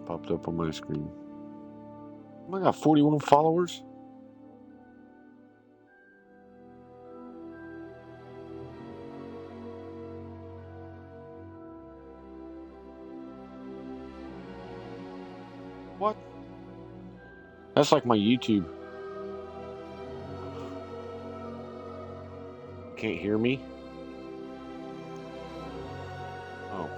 Popped up on my screen. Oh, I got 41 followers. What? That's like my YouTube. Can't hear me? Oh.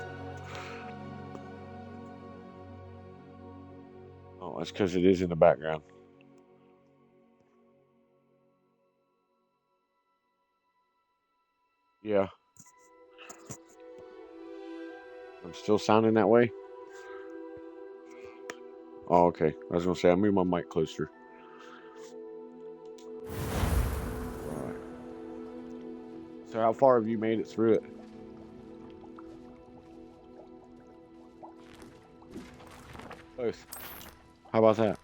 Oh, that's because it is in the background. Yeah. I'm still sounding that way? Oh, okay. I was going to say, I'll move my mic closer. Alright. So how far have you made it through it? Both. How about that?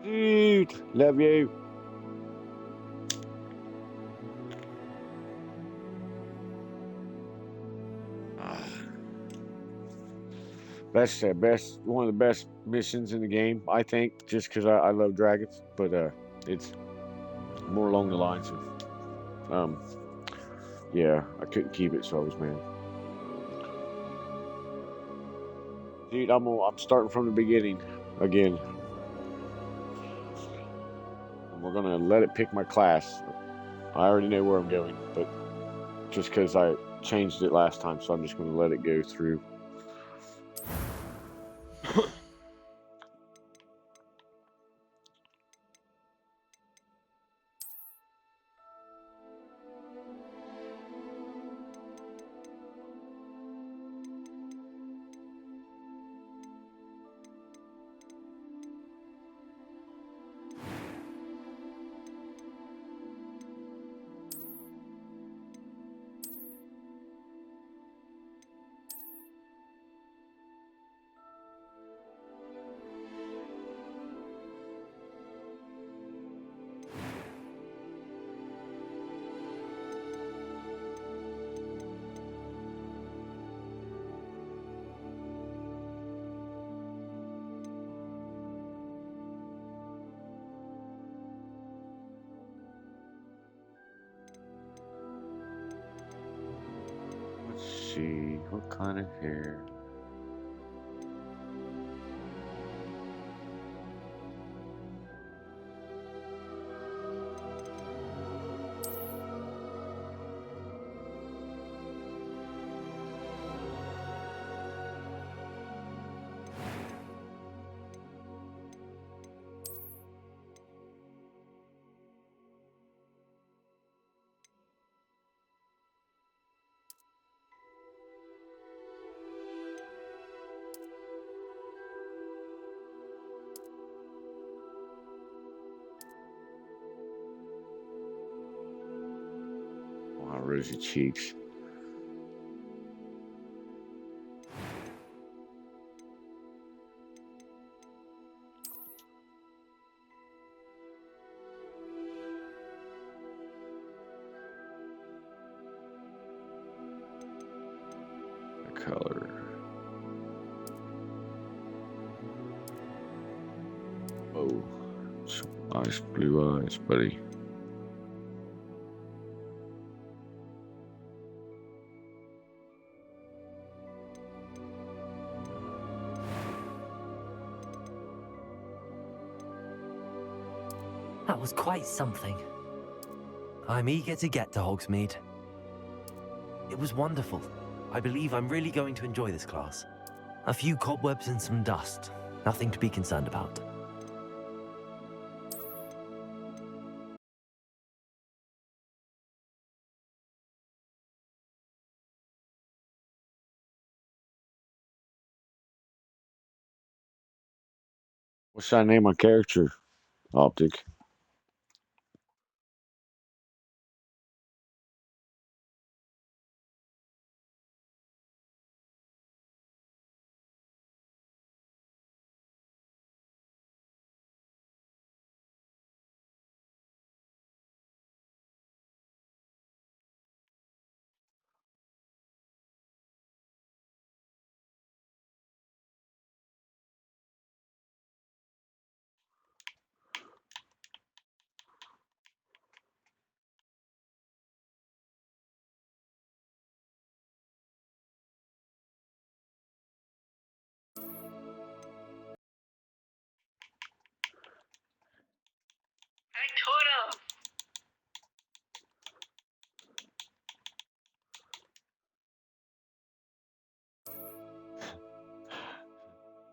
Dude, love you. Best, one of the best missions in the game, I think, just because I love dragons. But it's more along the lines of, yeah, I couldn't keep it, so I was mad. Dude, I'm starting from the beginning again. And we're gonna let it pick my class. I already know where I'm going, but just because I changed it last time, so I'm just gonna let it go through. Let's see, what kind of hair? Wow, rosy cheeks. The color. Oh, some nice blue eyes, buddy. That was quite something. I'm eager to get to Hogsmeade. It was wonderful. I believe I'm really going to enjoy this class. A few cobwebs and some dust. Nothing to be concerned about. What should I name my character? Optic.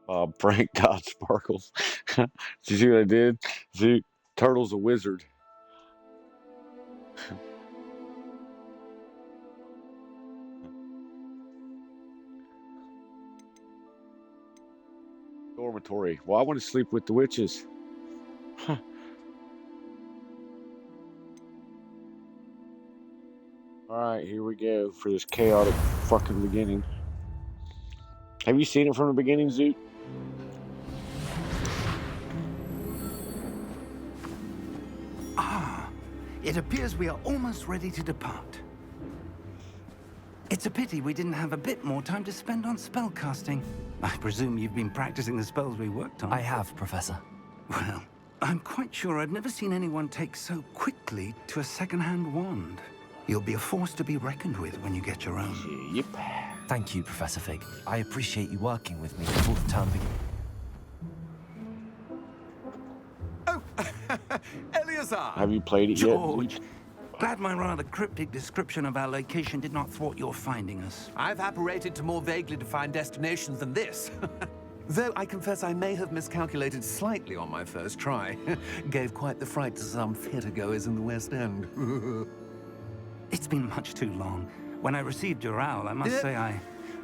Prank God Sparkles. Did you see what I did? See, Turtle's a wizard. Dormitory. Well, I want to sleep with the witches. Alright, here we go for this chaotic fucking beginning. Have you seen it from the beginning, Zoot? Ah, it appears we are almost ready to depart. It's a pity we didn't have a bit more time to spend on spellcasting. I presume you've been practicing the spells we worked on. I have, Professor. Well, I'm quite sure I've never seen anyone take so quickly to a second-hand wand. You'll be a force to be reckoned with when you get your own. Yep. Thank you, Professor Fig. I appreciate you working with me before the term begins. Oh, Eleazar! Have you played it George, yet? glad my rather cryptic description of our location did not thwart your finding us. I've apparated to more vaguely defined destinations than this. Though I confess I may have miscalculated slightly on my first try. Gave quite the fright to some theatre-goers in the West End. It's been much too long. When I received your owl, I must say I...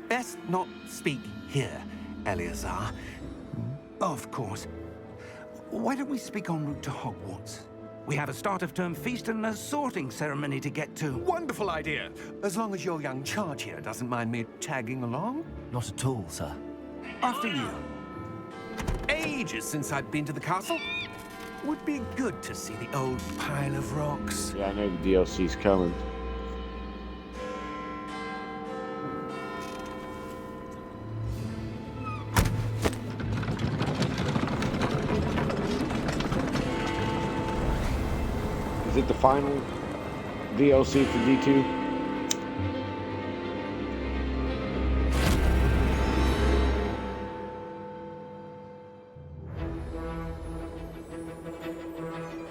Best not speak here, Eleazar. Of course. Why don't we speak en route to Hogwarts? We have a start-of-term feast and a sorting ceremony to get to. Wonderful idea! As long as your young charge here doesn't mind me tagging along. Not at all, sir. After you. Ages since I'd been to the castle. Would be good to see the old pile of rocks. Yeah, I know the DLC's coming. Is it the final DLC for D2?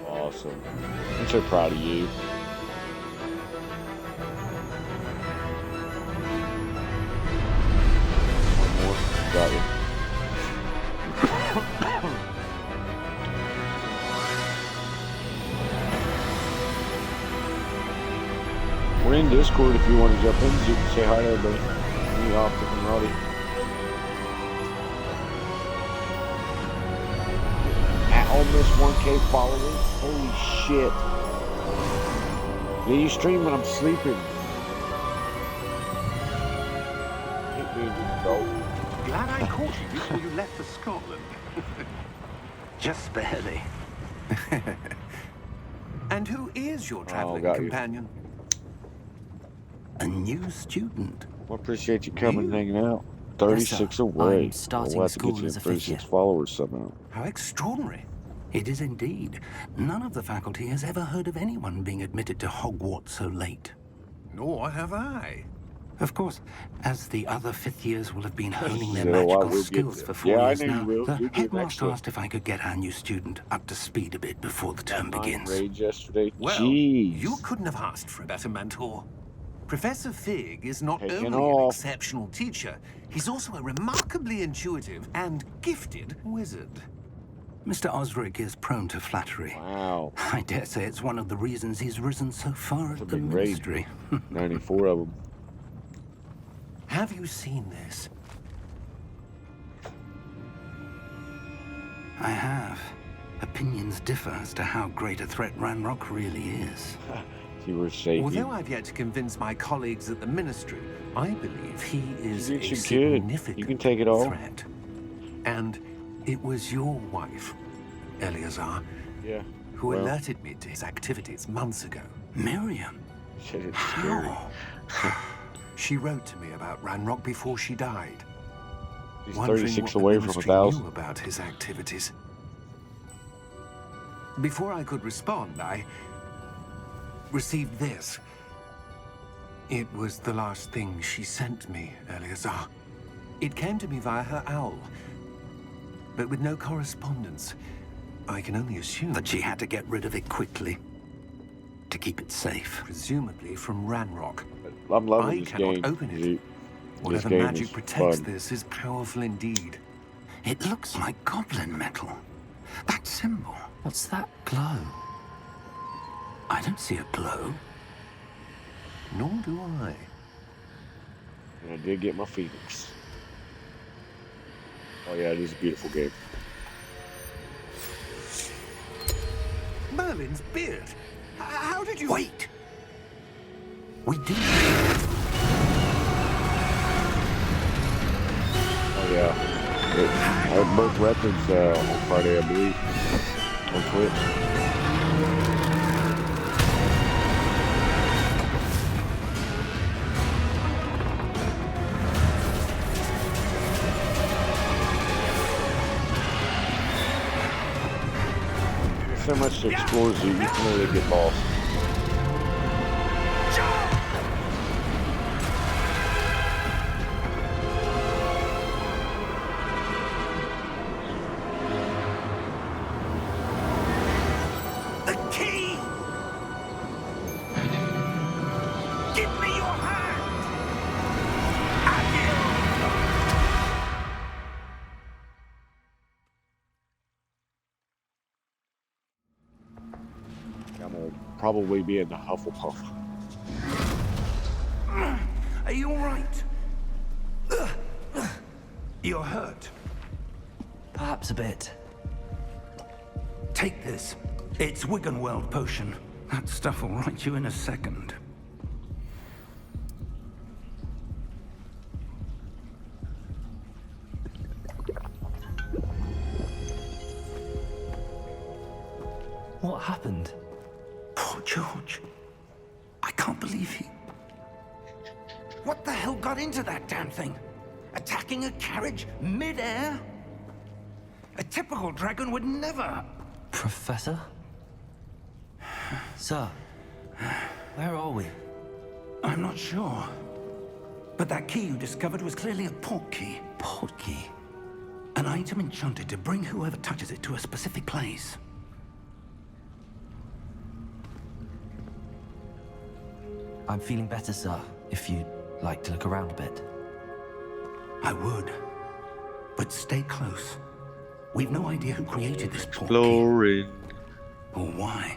Awesome. I'm so proud of you. One more. Got it. We're in Discord if you want to jump in. You can say hi to everybody. Me, Optic, and Roddy. At almost 1K followers. Holy shit. Yeah, you stream when I'm sleeping. Hit me, you go. Glad I caught you before you left for Scotland. Just barely. And who is your traveling got you. companion? A new student. Well, appreciate you coming and hanging out. Yes, 36 sir. away. I'm starting we'll have to school get you as a fifth 36 year. followers somehow. How extraordinary. It is indeed. None of the faculty has ever heard of anyone being admitted to Hogwarts so late. Nor have I. Of course, as the other fifth years will have been honing their Yeah, well, magical we'll get skills there. for 4 Yeah, I years know you now, will. the You'll get headmaster excellent. asked if I could get our new student up to speed a bit before the term begins. Rage yesterday. Well, Jeez. you couldn't have asked for a better mentor. Professor Fig is not Taking only an off. exceptional teacher, he's also a remarkably intuitive and gifted wizard. Mr. Osric is prone to flattery. Wow. I dare say it's one of the reasons he's risen so far That's a at the big raid. ministry. 94 of them. Have you seen this? I have. Opinions differ as to how great a threat Ranrock really is. You were shaking. Although I've yet to convince my colleagues at the ministry, I believe he is You a should. significant You can take it all. threat. And it was your wife, Eleazar, Yeah. who Well, alerted me to his activities months ago. Miriam? shit, it's scary. How? She wrote to me about Ranrock before she died, He's wondering 36 what away the from ministry 1,000. knew about his activities. Before I could respond, I received this. It was the last thing she sent me, Eleazar. It came to me via her owl, but with no correspondence. I can only assume That she had to get rid of it quickly to keep it safe. presumably from Ranrock. I'm loving I this cannot game. open it. This Whatever game magic is protects fun. this is powerful indeed. It looks like goblin metal. That symbol. What's that glow? I don't see a glow. Nor do I. And I did get my Phoenix. Oh yeah, it is a beautiful game. Merlin's beard. How did you... Wait! We do. Oh yeah. I had both records on Friday, I believe, on Twitch. So much to explore that you can really get lost. The key! Give me your hand! I'm gonna probably be in the Hufflepuff. Are you all right? You're hurt. Perhaps a bit. Take this. It's Wiggenweld potion. That stuff will right you in a second. What happened? Poor George. I can't believe he... What the hell got into that damn thing? Attacking a carriage mid-air? A typical dragon would never... Professor? Sir, where are we? I'm not sure. But that key you discovered was clearly a port key. Port key? An item enchanted to bring whoever touches it to a specific place. I'm feeling better, sir, if you'd like to look around a bit. I would. But stay close. We've no idea who created this port key. Exploring. Or why.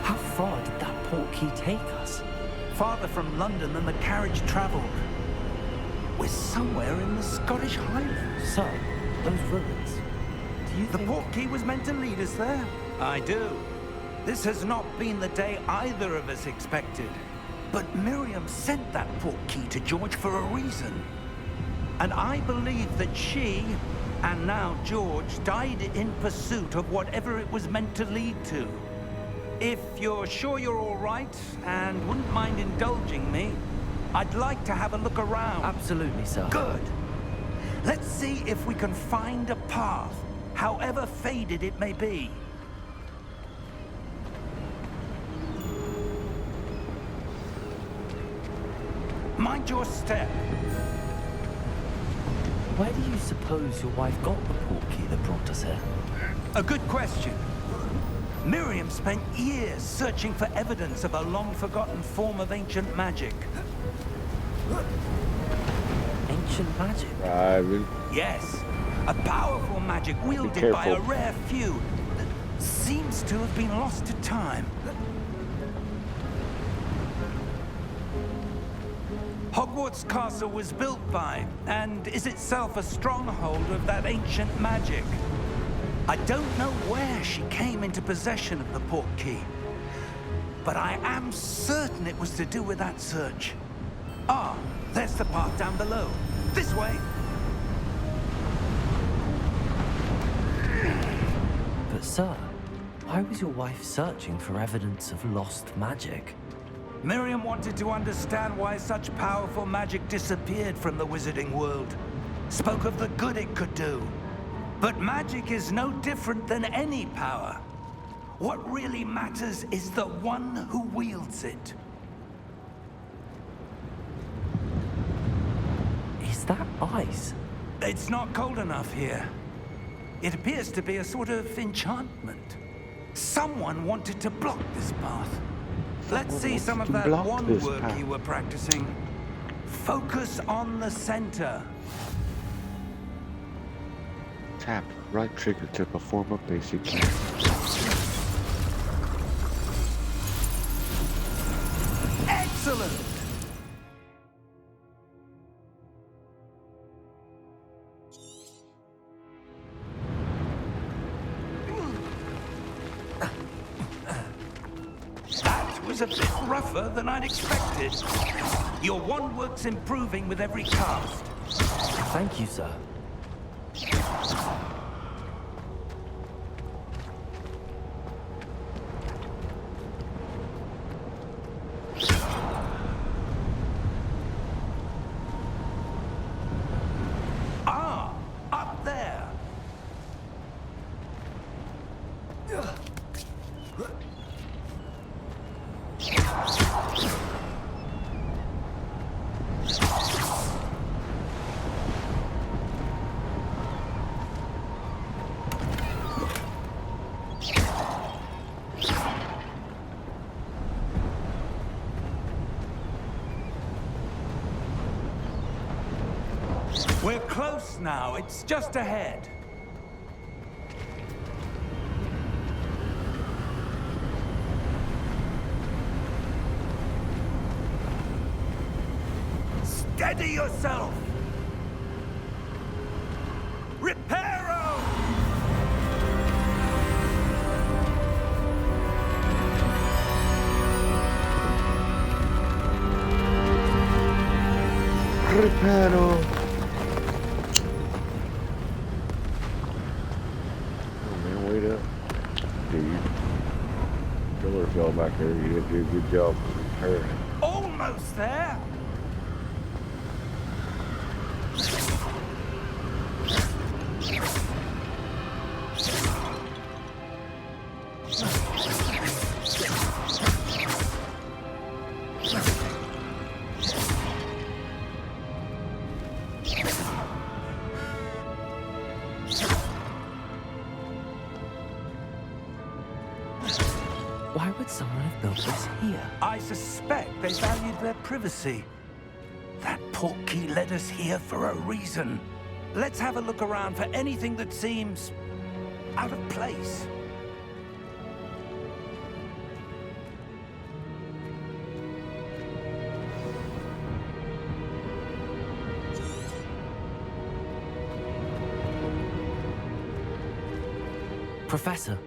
How far did that port key take us? Farther from London than the carriage traveled. We're somewhere in the Scottish Highlands. Sir, those ruins. Do you The think... port key was meant to lead us there? I do. This has not been the day either of us expected. But Miriam sent that port key to George for a reason. And I believe that she, and now George, died in pursuit of whatever it was meant to lead to. If you're sure you're all right, and wouldn't mind indulging me, I'd like to have a look around. Absolutely, sir. Good. Let's see if we can find a path, however faded it may be. Mind your step. Where do you suppose your wife got the port key that brought us here? A good question. Miriam spent years searching for evidence of a long-forgotten form of ancient magic. Ancient magic? Yes, a powerful magic wielded by a careful. rare few that seems to have been lost to time. Hogwarts Castle was built by, and is itself a stronghold of that ancient magic. I don't know where she came into possession of the port key, but I am certain it was to do with that search. Ah, there's the path down below. This way. But sir, why was your wife searching for evidence of lost magic? Miriam wanted to understand why such powerful magic disappeared from the wizarding world. Spoke of the good it could do. But magic is no different than any power. What really matters is the one who wields it. Is that ice? It's not cold enough here. It appears to be a sort of enchantment. Someone wanted to block this path. Let's see some of that wand work you were practicing. Focus on the center. Tap right trigger to perform a basic task. Excellent! That was a bit rougher than I'd expected. Your wand work's improving with every cast. Thank you, sir. Ah, up there. We're close now. It's just ahead. Steady yourself! Reparo! Reparo. Oh man, wait up, dude. Killer fell back there. You did a good job repairing. Almost there! Why would someone have built this here? I suspect they valued their privacy. That portkey led us here for a reason. Let's have a look around for anything that seems out of place. Professor,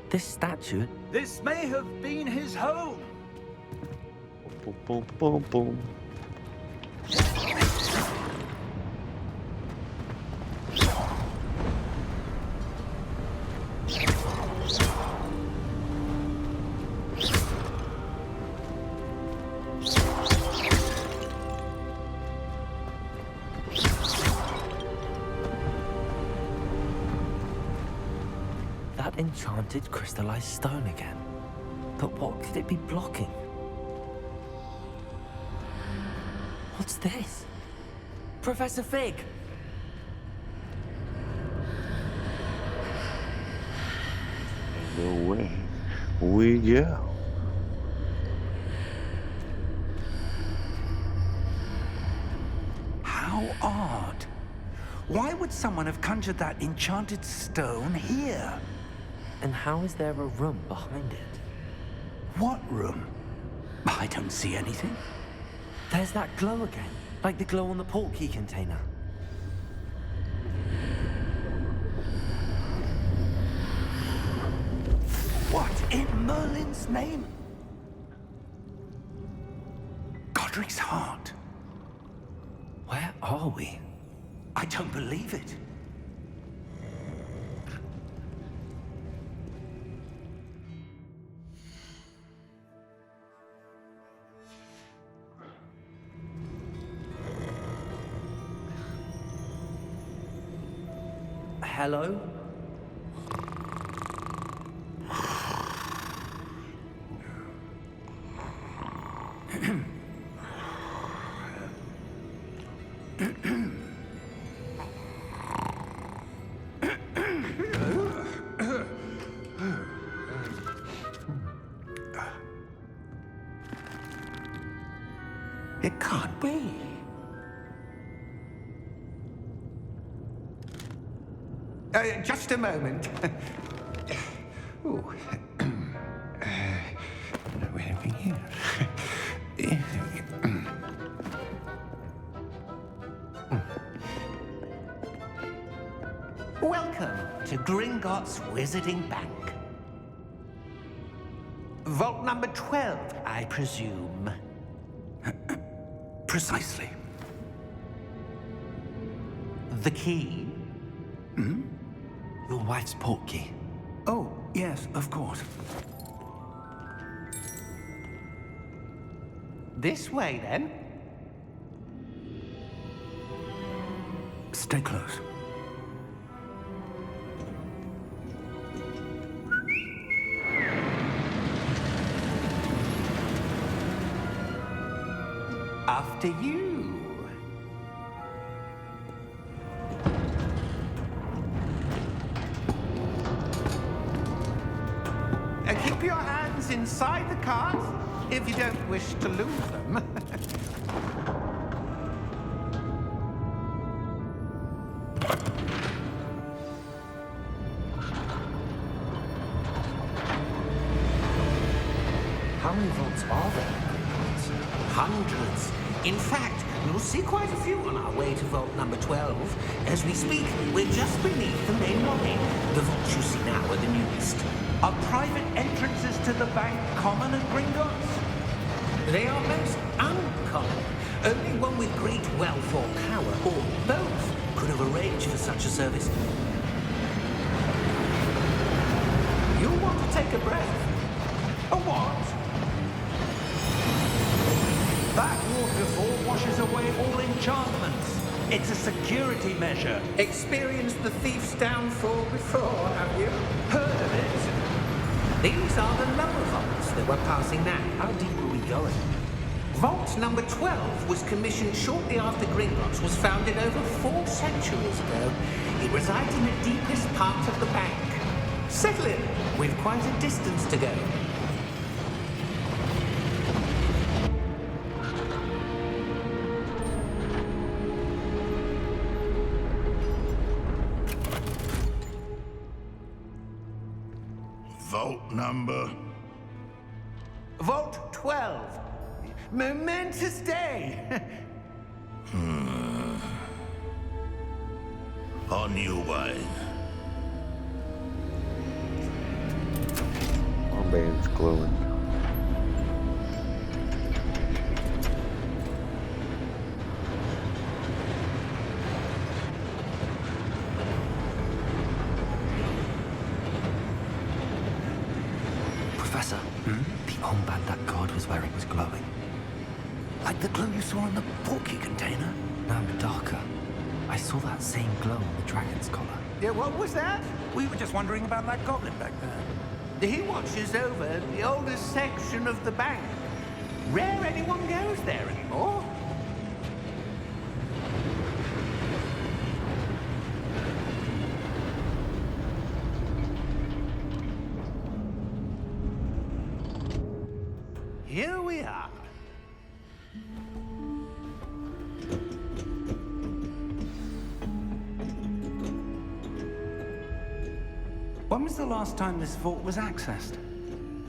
this statue... This may have been his home. Boom, boom, boom, boom. That enchanted crystallized stone again. But what could it be blocking? What's this? Professor Fig! And away we go. How odd. Why would someone have conjured that enchanted stone here? And how is there a room behind it? What room? I don't see anything. There's that glow again, like the glow on the portkey container. What in Merlin's name? Godric's heart. Where are we? I don't believe it. Hello? Just a moment. Ooh. Wait a minute. Welcome to Gringotts Wizarding Bank. Vault number 12, I presume. Precisely. The key? Your wife's portkey. Oh, yes, of course. This way, then. Stay close. After you. Keep your hands inside the cart if you don't wish to lose them. How many vaults are there? Hundreds. In fact, we'll see quite a few on our way to vault number 12. As we speak, we're just beneath the main lobby. The vaults you see now are the newest. Are private entrances to the bank common at Gringotts? They are most uncommon. Only one with great wealth or power, or both, could have arranged for such a service. You'll want to take a breath. A what? That waterfall washes away all enchantments. It's a security measure. Experienced the thief's downfall before, have you? Heard of it? These are the lower vaults that we're passing now. How deep are we going? Vault number 12 was commissioned shortly after Gringotts was founded over 4 centuries ago. It resides in the deepest part of the bank. Settle in. We've quite a distance to go. Vault number? Vault 12. Momentous day. On your way. Armband's glowing. Professor, the armband that guard was wearing was glowing. Like the glow you saw in the portkey container? No, darker. I saw that same glow on the dragon's collar. Yeah, what was that? We were just wondering about that goblin back there. He watches over the oldest section of the bank. Rare anyone goes there anymore. Here we are. When was the last time this vault was accessed?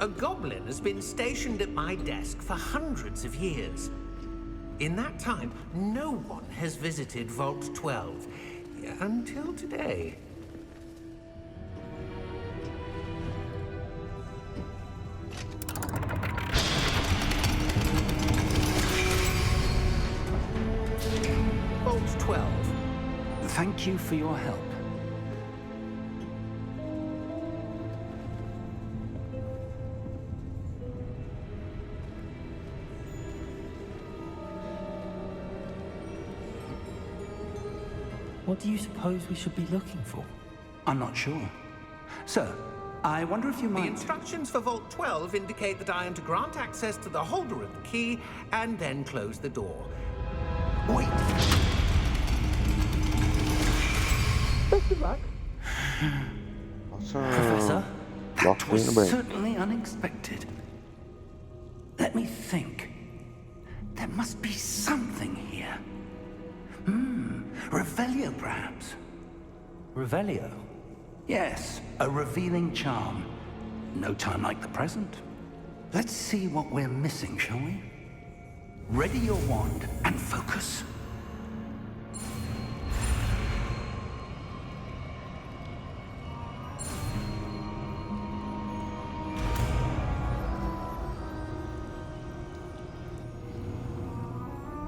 A goblin has been stationed at my desk for hundreds of years. In that time, no one has visited Vault 12 until today. Vault 12. Thank you for your help. What do you suppose we should be looking for? I'm not sure. Sir, I wonder if you The might... instructions for Vault 12 indicate that I am to grant access to the holder of the key and then close the door. Wait. Professor? That Locked was in the bank. certainly unexpected. Let me think. There must be something here. Revelio, perhaps. Revelio? Yes, a revealing charm. No time like the present. Let's see what we're missing, shall we? Ready your wand and focus.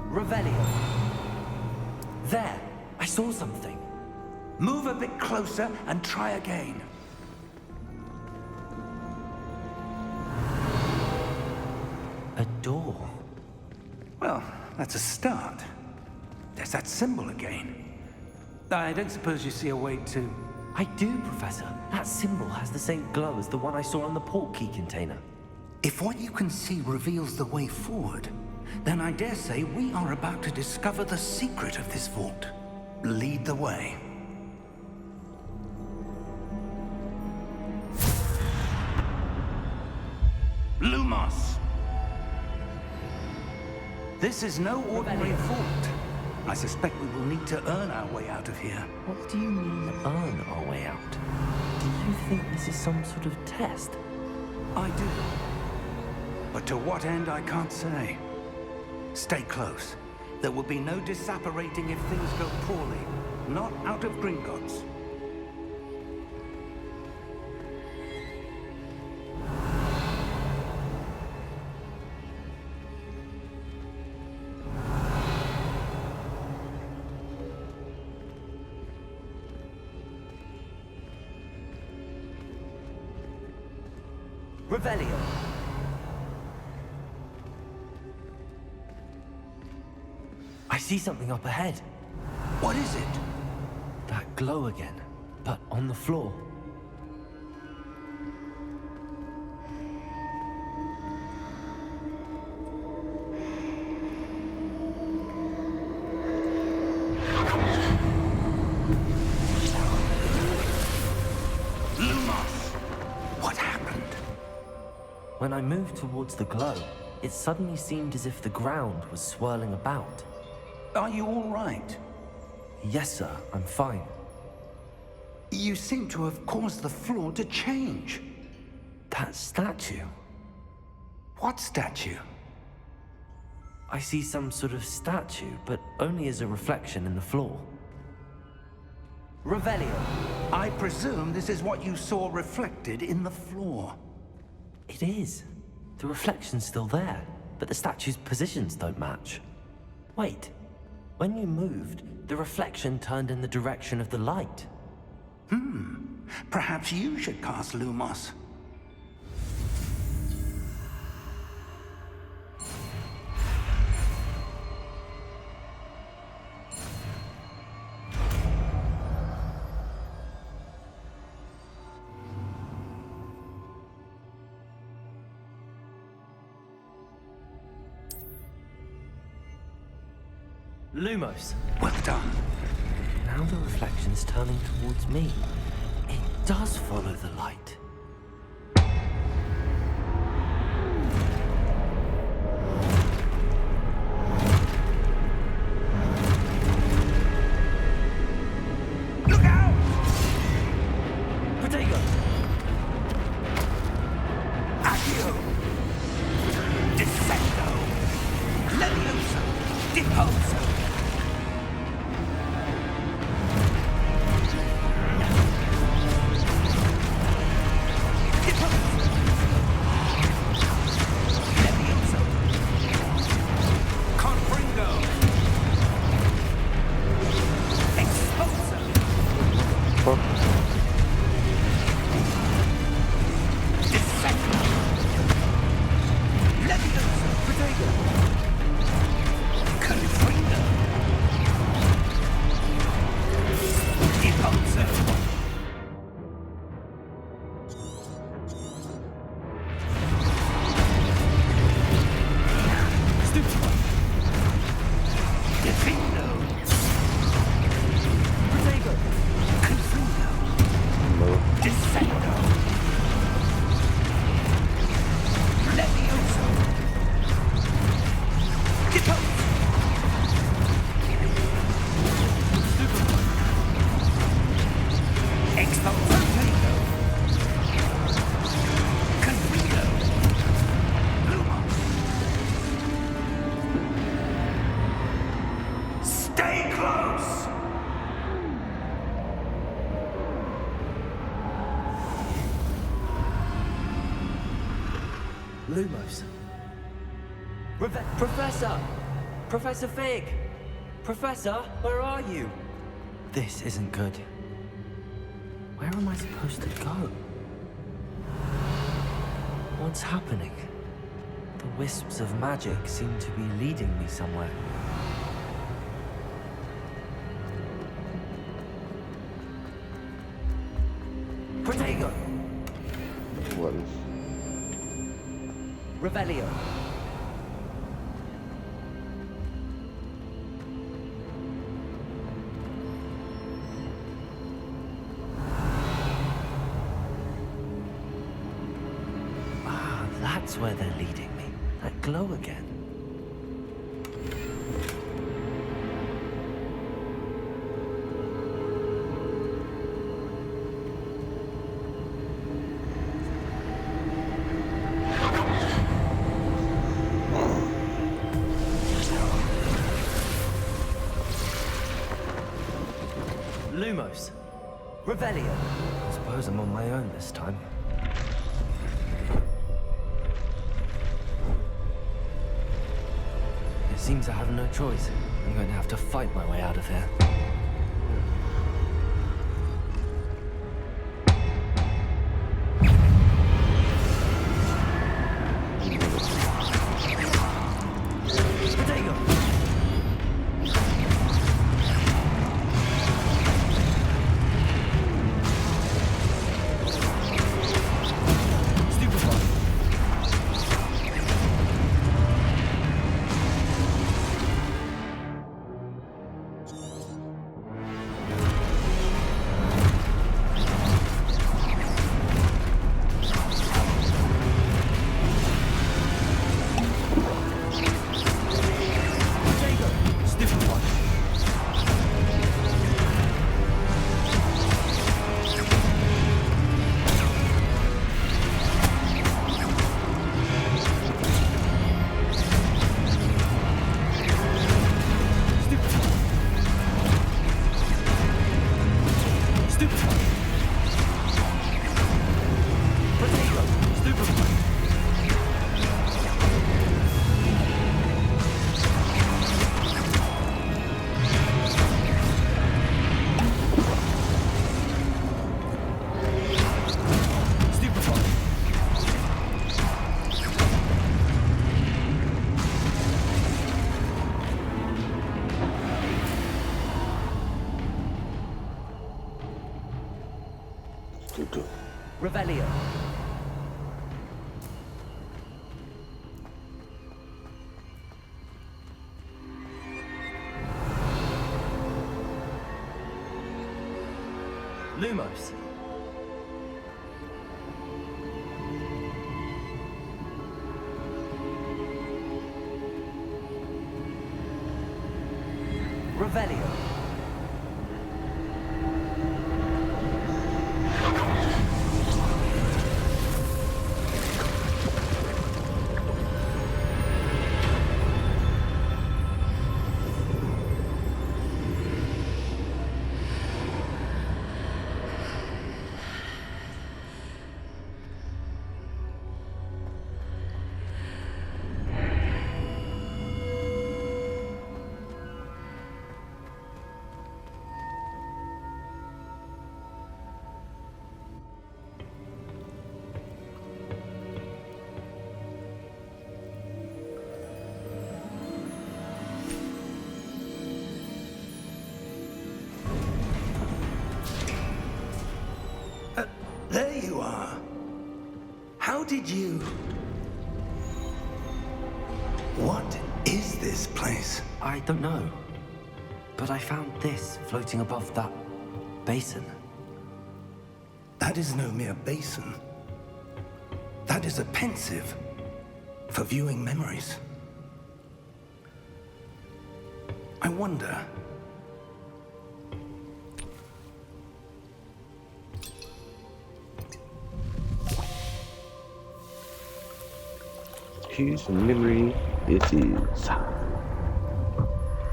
Revelio. There, I saw something. Move a bit closer and try again. A door. Well, that's a start. There's that symbol again. I don't suppose you see a way to... I do, Professor. That symbol has the same glow as the one I saw on the port key container. If what you can see reveals the way forward, then I dare say we are about to discover the secret of this vault. Lead the way. Lumos! This is no ordinary vault. I suspect we will need to earn our way out of here. What do you mean, earn our way out? Do you think this is some sort of test? I do. But to what end, I can't say. Stay close. There will be no disapparating if things go poorly. Not out of Gringotts. Revelio. I see something up ahead. What is it? That glow again, but on the floor. Lumos! What happened? When I moved towards the glow, it suddenly seemed as if the ground was swirling about. Are you all right? Yes, sir, I'm fine. You seem to have caused the floor to change. That statue. What statue? I see some sort of statue, but only as a reflection in the floor. Revelio. I presume this is what you saw reflected in the floor. It is. The reflection's still there, but the statue's positions don't match. Wait. When you moved, the reflection turned in the direction of the light. Perhaps you should cast Lumos. Lumos. Well done. Now the reflection's turning towards me. It does follow the light. Look out! Potato! Accio! Descendo! Levioso! Deposo! Lumos. Professor! Professor Fig! Professor, where are you? This isn't good. Where am I supposed to go? What's happening? The wisps of magic seem to be leading me somewhere. Protego! What is? Revelio. Ah, that's where they're leading me. That glow again. Lumos. Revelio. I suppose I'm on my own this time. It seems I have no choice. I'm going to have to fight my way out of here. Protego! Revelio. Lumos. Revelio. There you are. How did you... What is this place? I don't know. But I found this floating above that basin. That is no mere basin. That is a pensive for viewing memories. I wonder... Here's a memory. It is.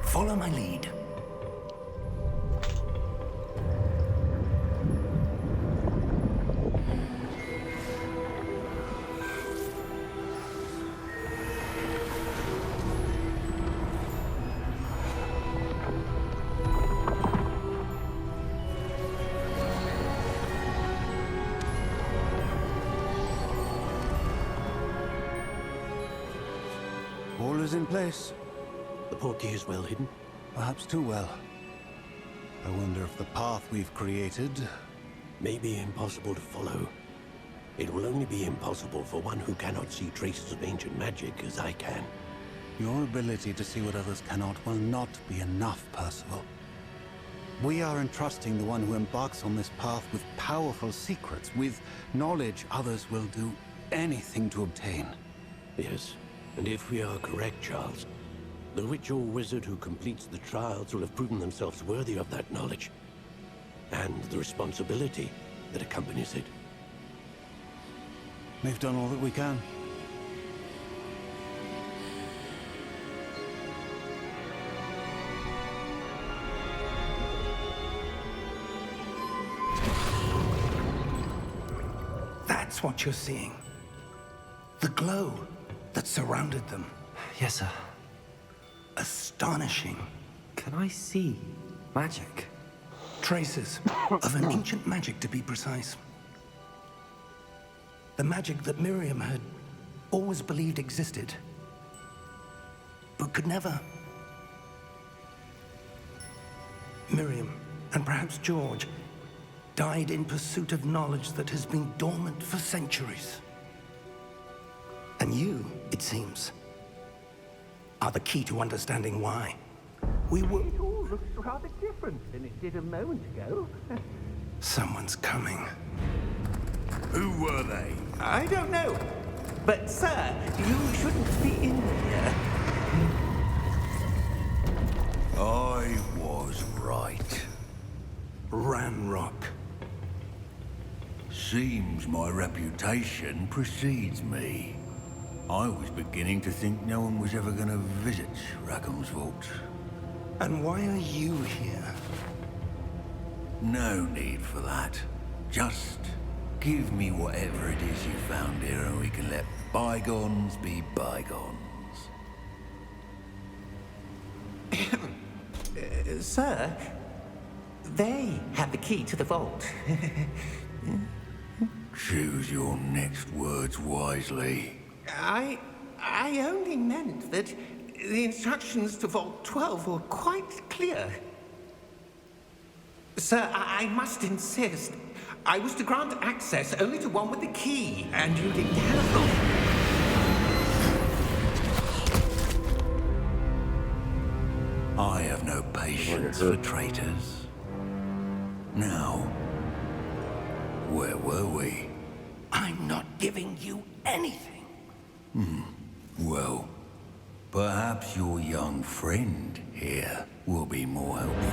Follow my lead. is in place. The portkey is well hidden. Perhaps too well. I wonder if the path we've created... May be impossible to follow. It will only be impossible for one who cannot see traces of ancient magic as I can. Your ability to see what others cannot will not be enough, Percival. We are entrusting the one who embarks on this path with powerful secrets, with knowledge others will do anything to obtain. Yes, and if we are correct, Charles, the witch or wizard who completes the trials will have proven themselves worthy of that knowledge, and the responsibility that accompanies it. We've done all that we can. That's what you're seeing. The glow that surrounded them. Yes, sir. Astonishing. Can I see magic? Traces of an ancient magic, to be precise. The magic that Miriam had always believed existed, but could never. Miriam, and perhaps George, died in pursuit of knowledge that has been dormant for centuries. And you, it seems, are the key to understanding why. We were... It all looks rather different than it did a moment ago. Someone's coming. Who were they? I don't know. But, sir, you shouldn't be in here. I was right. Ranrock. Seems my reputation precedes me. I was beginning to think no one was ever going to visit Rackham's vault. And why are you here? No need for that. Just give me whatever it is you found here and we can let bygones be bygones. Sir, they have the key to the vault. Choose your next words wisely. I only meant that the instructions to Vault 12 were quite clear. Sir, I must insist. I was to grant access only to one with the key, and you didn't have them. I have no patience for traitors. Now, where were we? I'm not giving you anything. Well, perhaps your young friend here will be more helpful.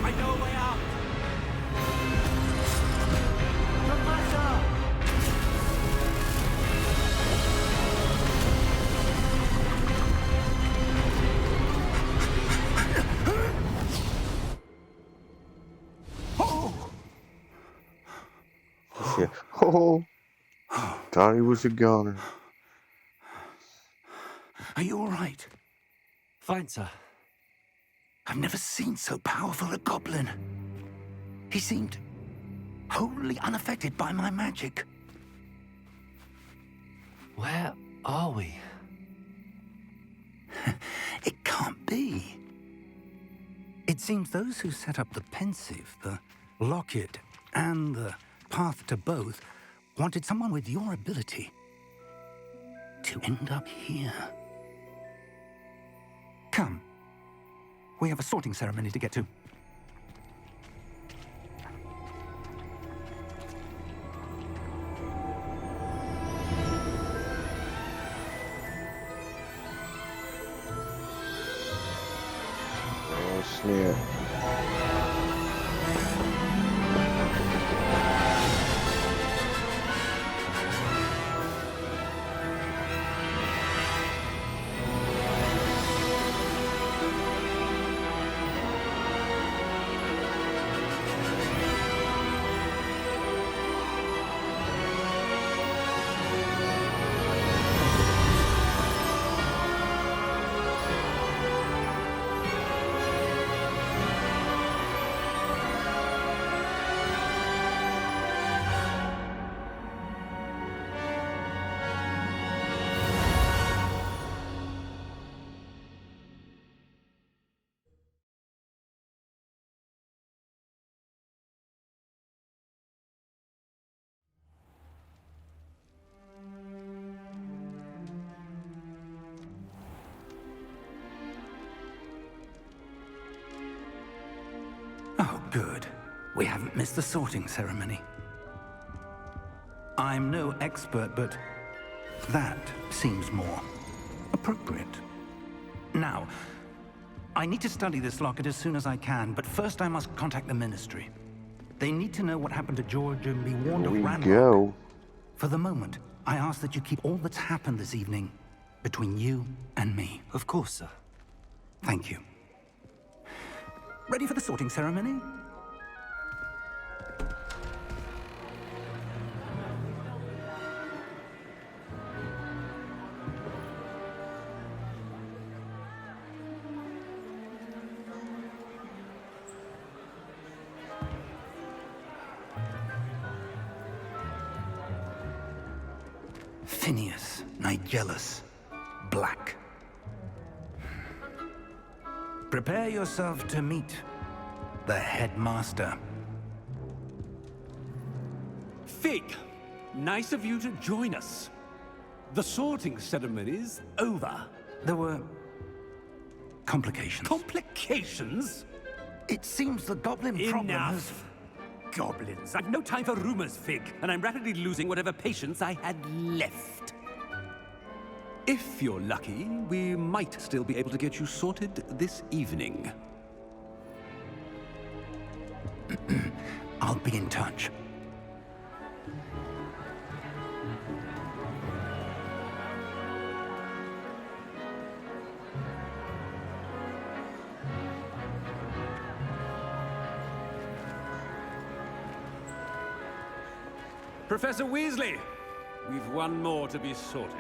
I know a way out. Professor! Yeah. Oh, thought he was a goner. Are you all right? Fine, sir. I've never seen so powerful a goblin. He seemed wholly unaffected by my magic. Where are we? It can't be. It seems those who set up the pensive, the locket, and the path to both wanted someone with your ability to end up here. Come. We have a sorting ceremony to get to. Yeah. Oh, good. We haven't missed the sorting ceremony. I'm no expert, but that seems more appropriate. Now, I need to study this locket as soon as I can, but first I must contact the Ministry. They need to know what happened to George and be warned Here of we Ranrock. go. For the moment, I ask that you keep all that's happened this evening between you and me. Of course, sir. Thank you. Ready for the sorting ceremony? Phineas, Nigellus, Black. Prepare yourself to meet the headmaster. Fig, nice of you to join us. The sorting ceremony's over. There were complications. Complications? It seems the goblin problem has... Enough. Goblins. I've no time for rumors, Fig, and I'm rapidly losing whatever patience I had left. If you're lucky, we might still be able to get you sorted this evening. I'll be in touch. Professor Weasley, we've one more to be sorted.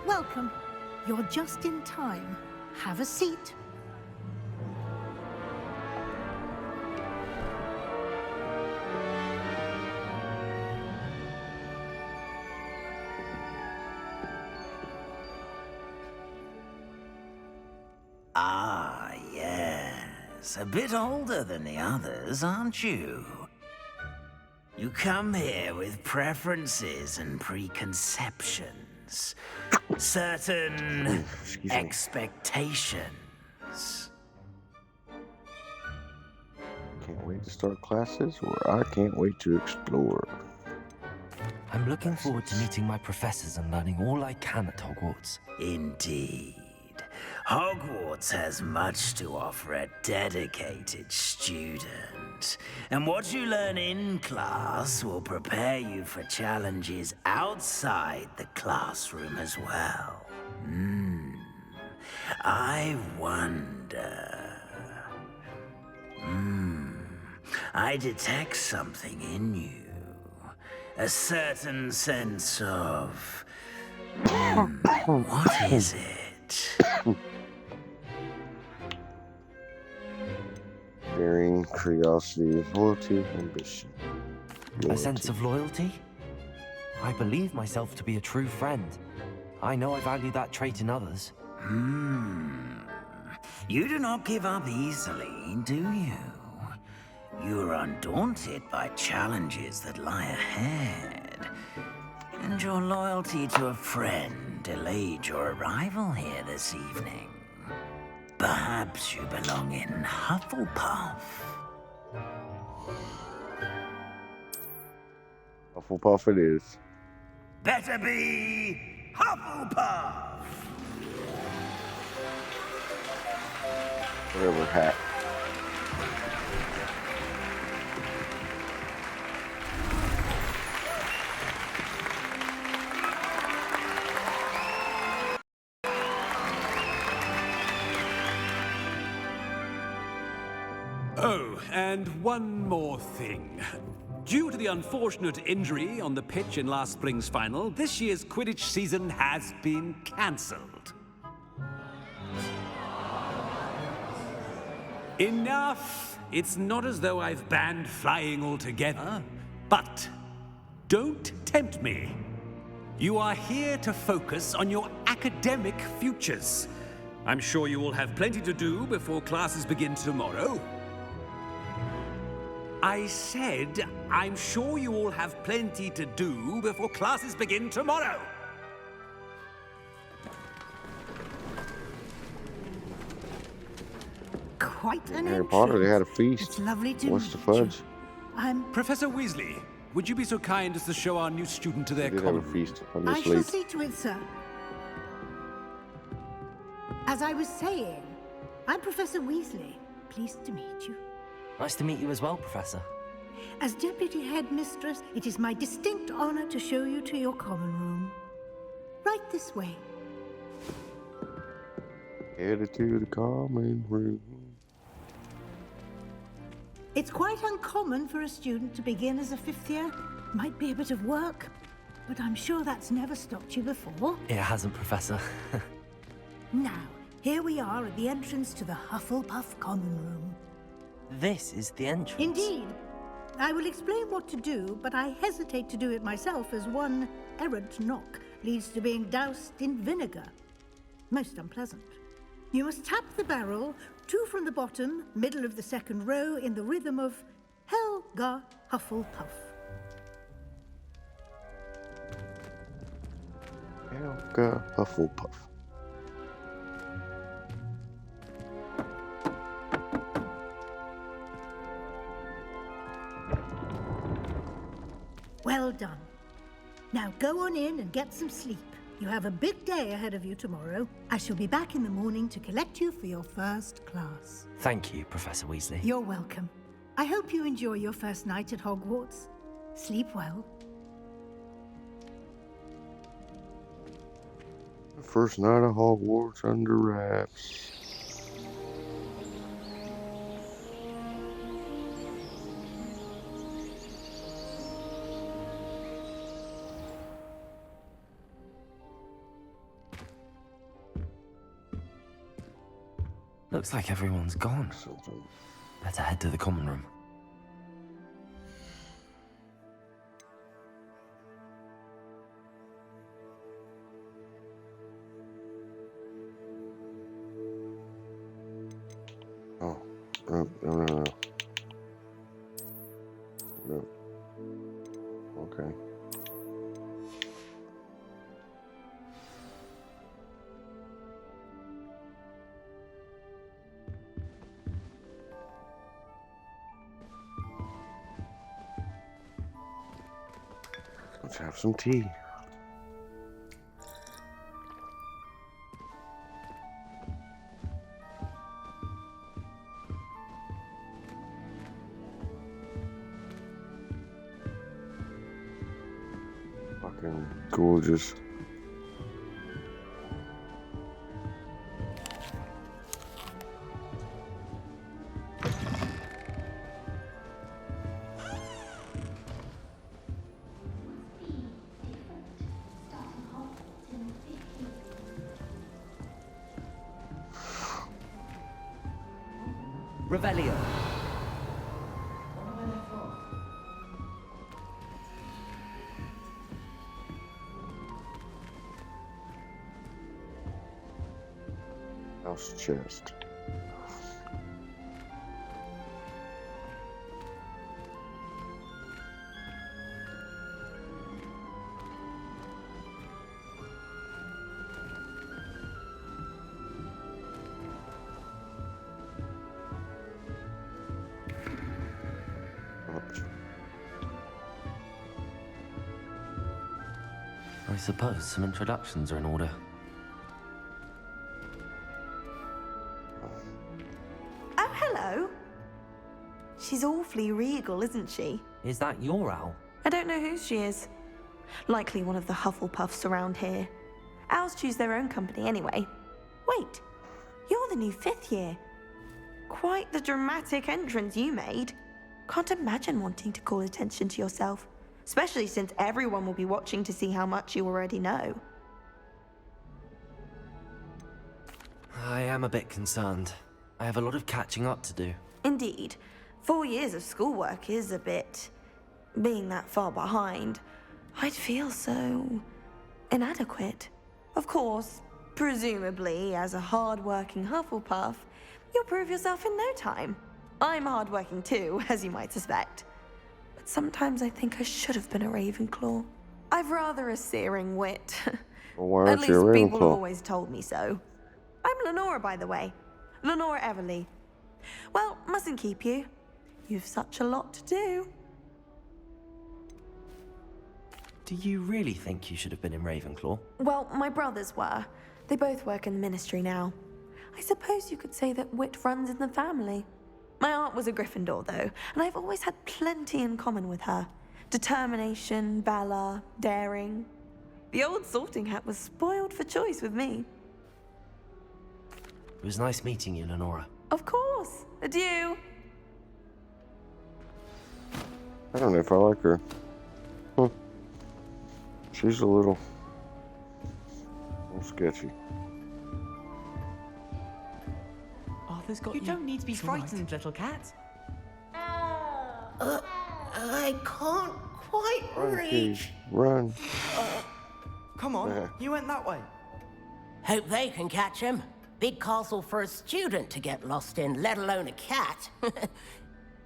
Welcome. You're just in time. Have a seat. Ah, yes. A bit older than the others, aren't you? You come here with preferences and preconceptions. Certain expectations. Can't wait to start classes, or I can't wait to explore. I'm looking forward to meeting my professors and learning all I can at Hogwarts. Indeed. Hogwarts has much to offer a dedicated student. And what you learn in class will prepare you for challenges outside the classroom as well. I wonder... I detect something in you. A certain sense of... what is it? Daring, curiosity, loyalty, ambition. A sense of loyalty? I believe myself to be a true friend. I know I value that trait in others. You do not give up easily, do you? You are undaunted by challenges that lie ahead. And your loyalty to a friend delayed your arrival here this evening. Perhaps you belong in Hufflepuff. Hufflepuff it is. Better be Hufflepuff! Whatever hat. Oh, and one more thing. Due to the unfortunate injury on the pitch in last spring's final, this year's Quidditch season has been cancelled. Enough! It's not as though I've banned flying altogether. But don't tempt me. You are here to focus on your academic futures. I'm sure you will have plenty to do before classes begin tomorrow. I said, I'm sure you all have plenty to do before classes begin tomorrow. Quite an Harry Potter, they had a feast. It's lovely to What's the meet you. fudge? I'm... Professor Weasley, would you be so kind as to show our new student to their They did have a common room? feast on I your shall sleep. see to it, sir. As I was saying, I'm Professor Weasley. Pleased to meet you. Nice to meet you as well, Professor. As Deputy Headmistress, it is my distinct honor to show you to your common room. Right this way. Headed to the common room. It's quite uncommon for a student to begin as a fifth year. Might be a bit of work, but I'm sure that's never stopped you before. It hasn't, Professor. Now, here we are at the entrance to the Hufflepuff common room. This is the entrance. Indeed. I will explain what to do, but I hesitate to do it myself as one errant knock leads to being doused in vinegar. Most unpleasant. You must tap the barrel, 2 from the bottom, middle of the second row, in the rhythm of Helga Hufflepuff. Helga Hufflepuff. Well done. Now go on in and get some sleep. You have a big day ahead of you tomorrow. I shall be back in the morning to collect you for your first class. Thank you, Professor Weasley. You're welcome. I hope you enjoy your first night at Hogwarts. Sleep well. First night of Hogwarts under wraps. Looks like everyone's gone. Better head to the common room. Oh, no. No. Okay. Let's have some tea. Fucking gorgeous. Revelio. House chest. I suppose some introductions are in order. She's awfully regal, isn't she? Is that your owl? I don't know who she is. Likely one of the Hufflepuffs around here. Owls choose their own company anyway. Wait, you're the new 5th year. Quite the dramatic entrance you made. Can't imagine wanting to call attention to yourself, especially since everyone will be watching to see how much you already know. I am a bit concerned. I have a lot of catching up to do. Indeed. 4 years of schoolwork is a bit... being that far behind. I'd feel so... inadequate. Of course, presumably, as a hard-working Hufflepuff, you'll prove yourself in no time. I'm hard-working too, as you might suspect. But sometimes I think I should have been a Ravenclaw. I've rather a searing wit. Well, why At aren't least you a people have Ravenclaw? always told me so. I'm Lenora, by the way. Lenora Everly. Well, mustn't keep you. You've such a lot to do. Do you really think you should have been in Ravenclaw? Well, my brothers were. They both work in the ministry now. I suppose you could say that wit runs in the family. My aunt was a Gryffindor, though, and I've always had plenty in common with her. Determination, valor, daring. The old sorting hat was spoiled for choice with me. It was nice meeting you, Lenora. Of course. Adieu. I don't know if I like her. She's a little sketchy. Arthur's got you. You don't need to be frightened, little cat. I can't quite reach. Run. Come on, you went that way. Hope they can catch him. Big castle for a student to get lost in, let alone a cat.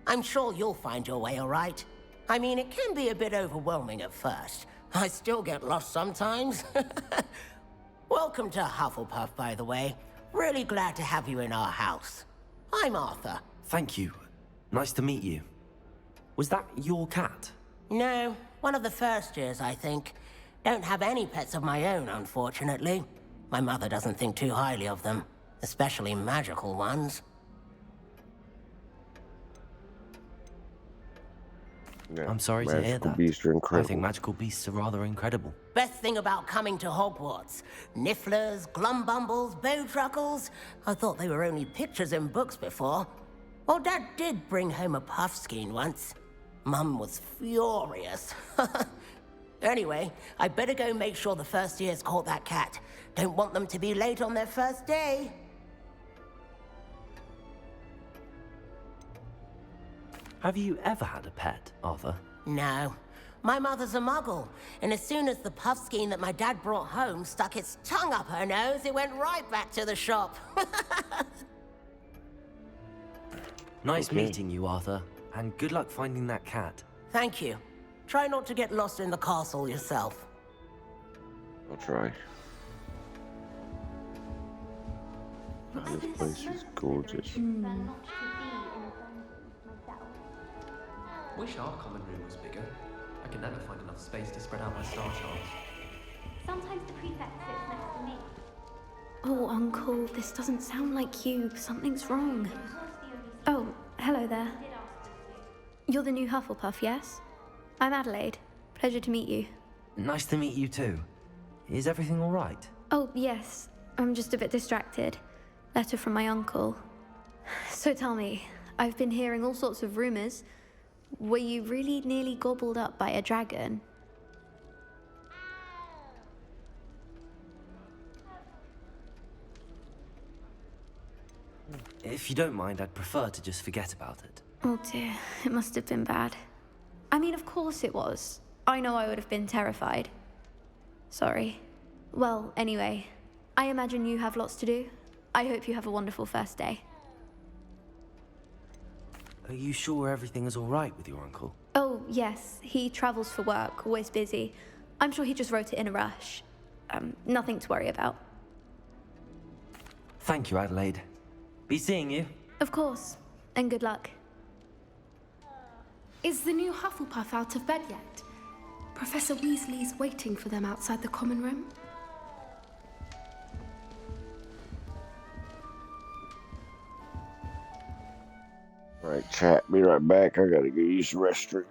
I'm sure you'll find your way all right. I mean, it can be a bit overwhelming at first. I still get lost sometimes. Welcome to Hufflepuff, by the way. Really glad to have you in our house. I'm Arthur. Thank you. Nice to meet you. Was that your cat? No, one of the first years, I think. Don't have any pets of my own, unfortunately. My mother doesn't think too highly of them, especially magical ones. Yeah, I'm sorry to hear that. Beasts are incredible. I think magical beasts are rather incredible. Best thing about coming to Hogwarts. Nifflers, Glumbumbles, Bowtruckles. I thought they were only pictures in books before. Well, Dad did bring home a Puffskein once. Mum was furious. Anyway, I better go make sure the first years caught that cat. Don't want them to be late on their first day. Have you ever had a pet, Arthur? No. My mother's a muggle, and as soon as the Puffskein that my dad brought home stuck its tongue up her nose, it went right back to the shop. Nice meeting you, Arthur, and good luck finding that cat. Thank you. Try not to get lost in the castle yourself. I'll try. This place is gorgeous. Wish our common room was bigger. I can never find enough space to spread out my star charts. Sometimes the prefect sits next to me. Oh, Uncle, this doesn't sound like you. Something's wrong. Oh, hello there. You're the new Hufflepuff, yes? I'm Adelaide. Pleasure to meet you. Nice to meet you too. Is everything all right? Oh, yes. I'm just a bit distracted. Letter from my uncle. So tell me, I've been hearing all sorts of rumors. Were you really nearly gobbled up by a dragon? If you don't mind, I'd prefer to just forget about it. Oh dear, it must have been bad. I mean, of course it was. I know I would have been terrified. Sorry. Well, anyway, I imagine you have lots to do. I hope you have a wonderful first day. Are you sure everything is all right with your uncle? Oh, yes. He travels for work, always busy. I'm sure he just wrote it in a rush. Nothing to worry about. Thank you, Adelaide. Be seeing you. Of course. And good luck. Is the new Hufflepuff out of bed yet? Professor Weasley's waiting for them outside the common room. Right, Alright, chat. Be right back. I gotta go use the restroom.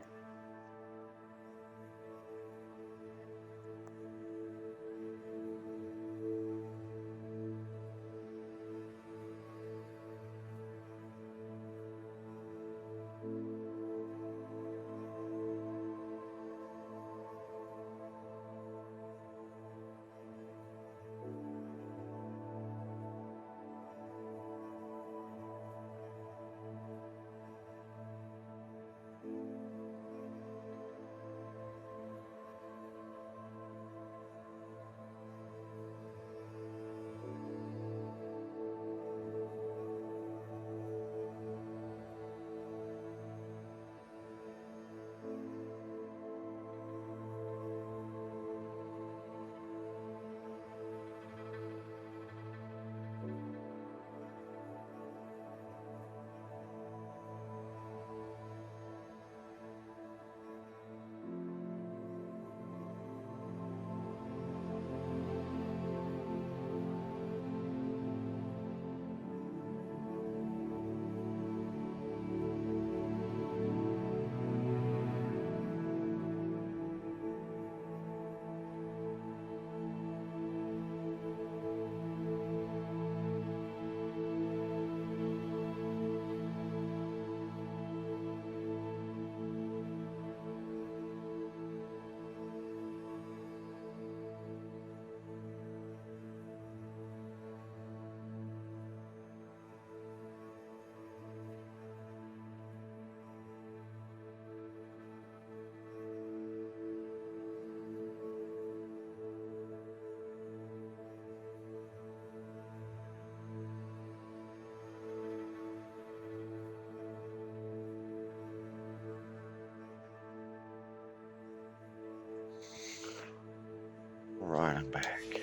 Alright, I'm back.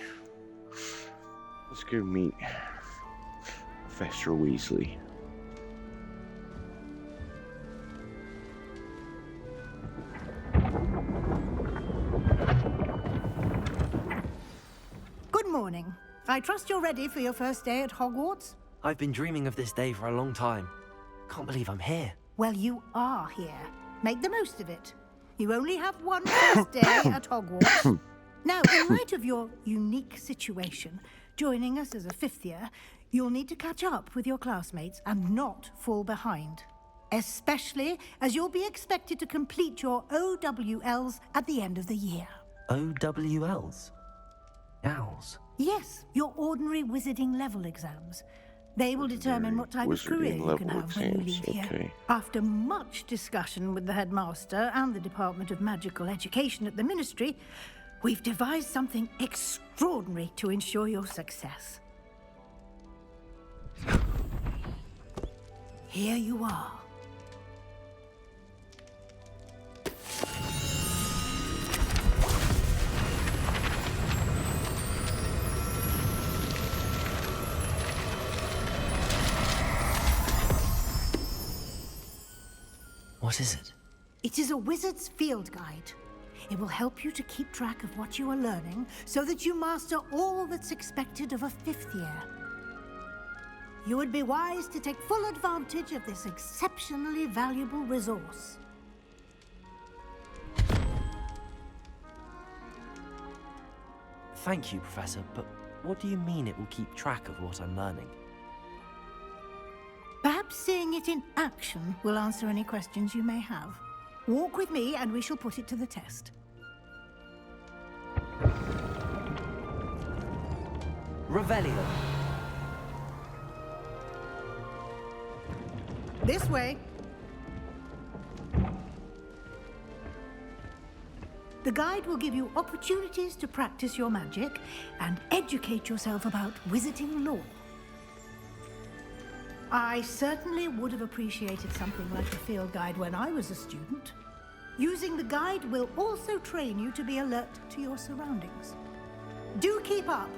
Let's go meet Professor Weasley. Good morning. I trust you're ready for your first day at Hogwarts? I've been dreaming of this day for a long time. Can't believe I'm here. Well, you are here. Make the most of it. You only have one first day at Hogwarts. Now, in light of your unique situation, joining us as a fifth year, you'll need to catch up with your classmates and not fall behind. Especially as you'll be expected to complete your OWLs at the end of the year. OWLs? Owls? Yes, your ordinary wizarding level exams. They will determine what type of career you can have when you leave here. After much discussion with the headmaster and the Department of Magical Education at the Ministry, we've devised something extraordinary to ensure your success. Here you are. What is it? It is a wizard's field guide. It will help you to keep track of what you are learning so that you master all that's expected of a fifth year. You would be wise to take full advantage of this exceptionally valuable resource. Thank you, Professor, but what do you mean it will keep track of what I'm learning? Perhaps seeing it in action will answer any questions you may have. Walk with me and we shall put it to the test. Revelio. This way. The guide will give you opportunities to practice your magic and educate yourself about wizarding lore. I certainly would have appreciated something like a field guide when I was a student. Using the guide will also train you to be alert to your surroundings. Do keep up.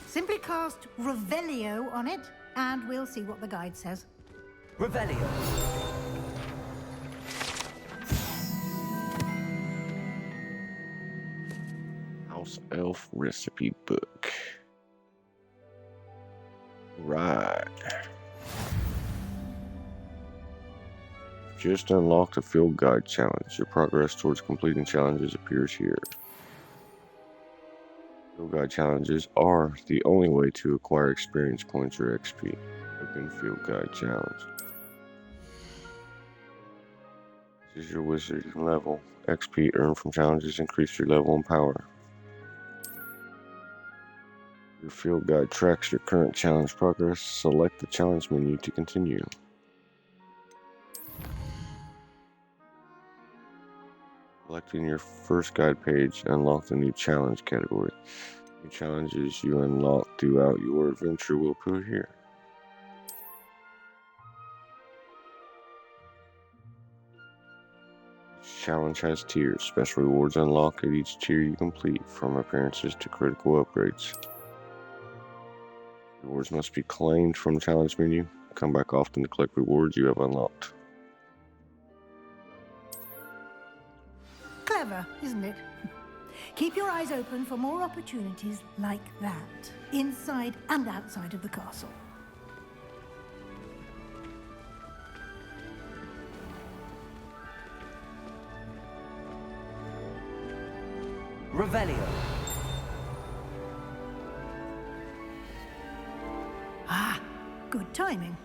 Simply cast Revelio on it, and we'll see what the guide says. Revelio. Elf recipe book. Right. Just unlocked a field guide challenge. Your progress towards completing challenges appears here. Field guide challenges are the only way to acquire experience points or XP. Open field guide challenge. This is your wizard level. XP earned from challenges increase your level and power. Your field guide tracks your current challenge progress. Select the challenge menu to continue. Selecting your first guide page, unlock the new challenge category. New challenges you unlock throughout your adventure will appear here. Each challenge has tiers. Special rewards unlock at each tier you complete, from appearances to critical upgrades. Rewards must be claimed from the challenge menu. Come back often to collect rewards you have unlocked. Clever, isn't it? Keep your eyes open for more opportunities like that, inside and outside of the castle. Revelio. Ah, good timing.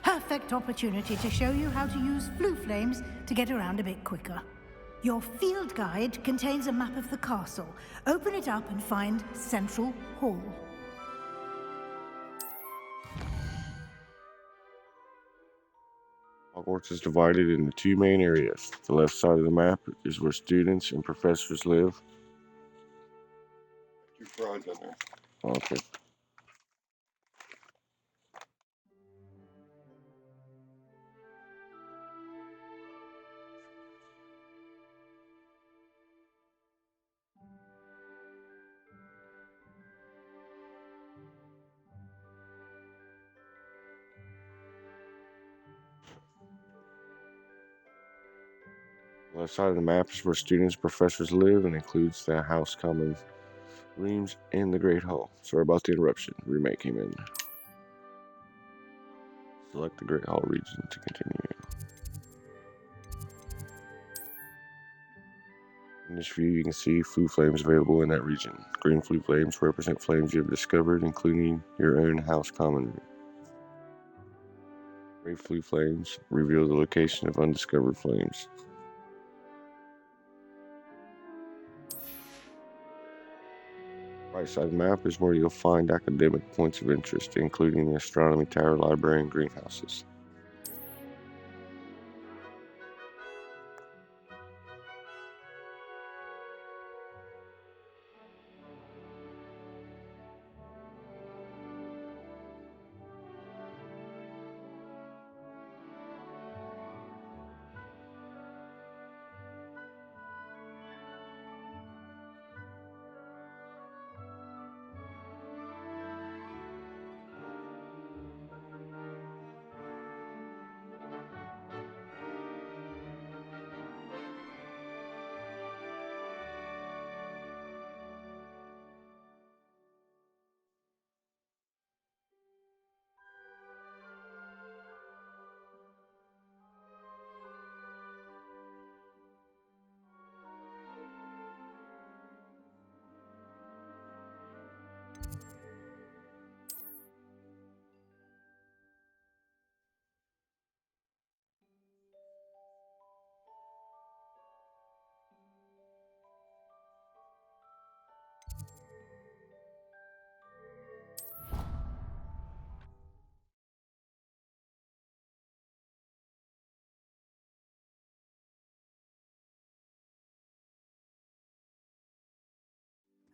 Perfect opportunity to show you how to use blue flames to get around a bit quicker. Your field guide contains a map of the castle. Open it up and find Central Hall. Hogwarts is divided into two main areas. The left side of the map is where students and professors live. Two frauds on there. Okay. The left side of the map is where students and professors live and includes the House Common rooms and the Great Hall. Sorry about the interruption. Remake came in. Select the Great Hall region to continue. In this view, you can see flue flames available in that region. Green flue flames represent flames you have discovered, including your own House Common room. Gray flue flames reveal the location of undiscovered flames. Right side of the map is where you'll find academic points of interest, including the Astronomy Tower, Library, and greenhouses.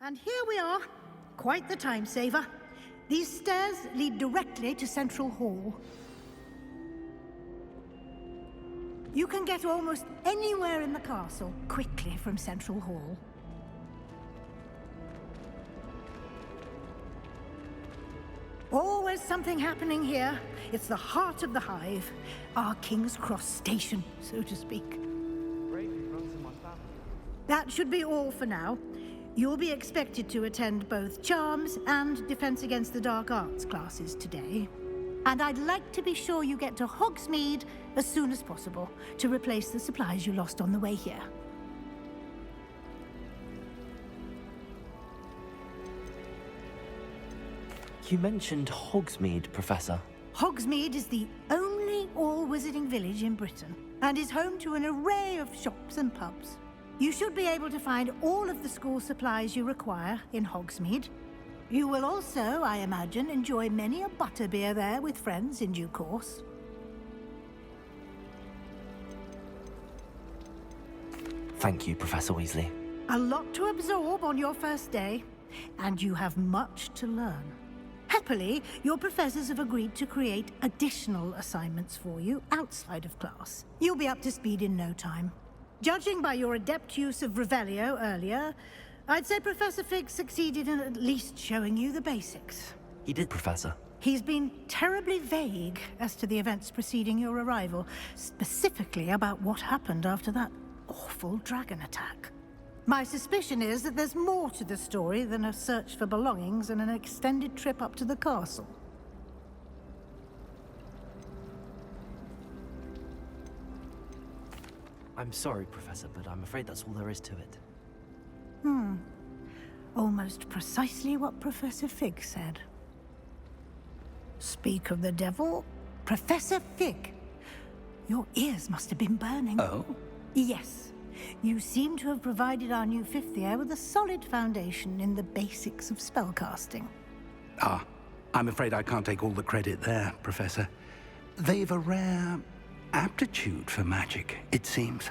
And here we are. Quite the time saver. These stairs lead directly to Central Hall. You can get almost anywhere in the castle quickly from Central Hall. Always something happening here. It's the heart of the hive. Our King's Cross station, so to speak. That should be all for now. You'll be expected to attend both Charms and Defense Against the Dark Arts classes today. And I'd like to be sure you get to Hogsmeade as soon as possible to replace the supplies you lost on the way here. You mentioned Hogsmeade, Professor. Hogsmeade is the only all-wizarding village in Britain and is home to an array of shops and pubs. You should be able to find all of the school supplies you require in Hogsmeade. You will also, I imagine, enjoy many a butterbeer there with friends in due course. Thank you, Professor Weasley. A lot to absorb on your first day, and you have much to learn. Happily, your professors have agreed to create additional assignments for you outside of class. You'll be up to speed in no time. Judging by your adept use of Revelio earlier, I'd say Professor Fig succeeded in at least showing you the basics. He did, Professor. He's been terribly vague as to the events preceding your arrival, specifically about what happened after that awful dragon attack. My suspicion is that there's more to the story than a search for belongings and an extended trip up to the castle. I'm sorry, Professor, but I'm afraid that's all there is to it. Almost precisely what Professor Fig said. Speak of the devil, Professor Fig. Your ears must have been burning. Oh? Yes. You seem to have provided our new fifth year with a solid foundation in the basics of spellcasting. Ah, I'm afraid I can't take all the credit there, Professor. They've a rare aptitude for magic, it seems.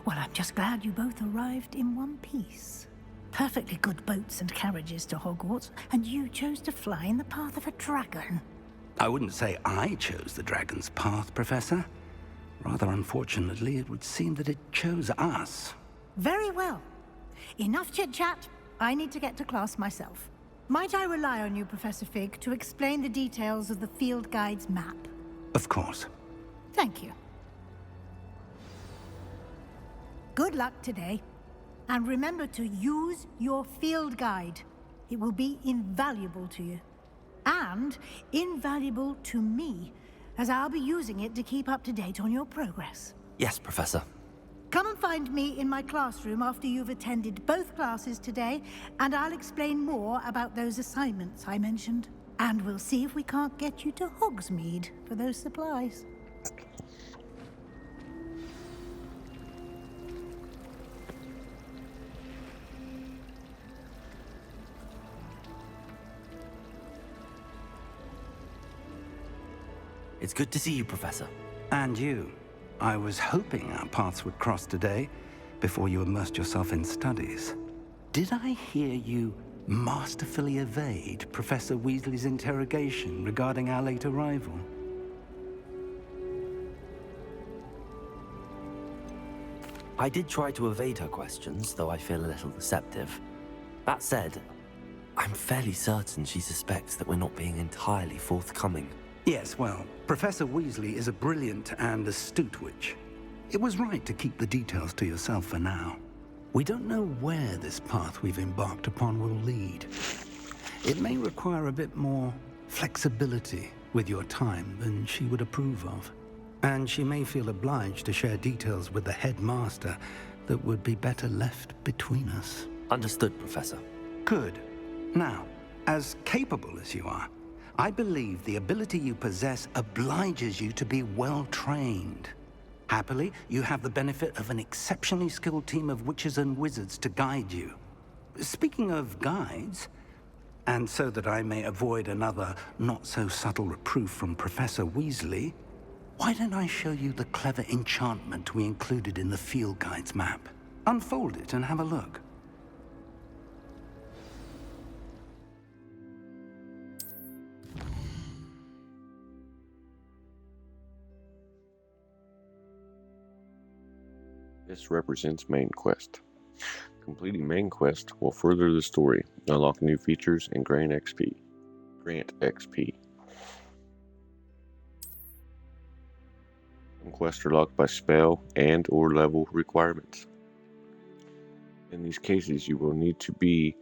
Well, I'm just glad you both arrived in one piece. Perfectly good boats and carriages to Hogwarts, and you chose to fly in the path of a dragon. I wouldn't say I chose the dragon's path, Professor. Rather unfortunately, it would seem that it chose us. Very well. Enough chit-chat. I need to get to class myself. Might I rely on you, Professor Fig, to explain the details of the field guide's map? Of course. Thank you. Good luck today. And remember to use your field guide. It will be invaluable to you. And invaluable to me, as I'll be using it to keep up to date on your progress. Yes, Professor. Come and find me in my classroom after you've attended both classes today, and I'll explain more about those assignments I mentioned. And we'll see if we can't get you to Hogsmeade for those supplies. It's good to see you, Professor. And you. I was hoping our paths would cross today, before you immersed yourself in studies. Did I hear you masterfully evade Professor Weasley's interrogation regarding our late arrival? I did try to evade her questions, though I feel a little deceptive. That said, I'm fairly certain she suspects that we're not being entirely forthcoming. Yes, well, Professor Weasley is a brilliant and astute witch. It was right to keep the details to yourself for now. We don't know where this path we've embarked upon will lead. It may require a bit more flexibility with your time than she would approve of. And she may feel obliged to share details with the headmaster that would be better left between us. Understood, Professor. Good. Now, as capable as you are, I believe the ability you possess obliges you to be well-trained. Happily, you have the benefit of an exceptionally skilled team of witches and wizards to guide you. Speaking of guides, and so that I may avoid another not-so-subtle reproof from Professor Weasley, why don't I show you the clever enchantment we included in the field guide's map? Unfold it and have a look. This represents main quest. Completing main quest will further the story, unlock new features, and grant XP. Some quests are locked by spell and/or level requirements. In these cases, you will need to be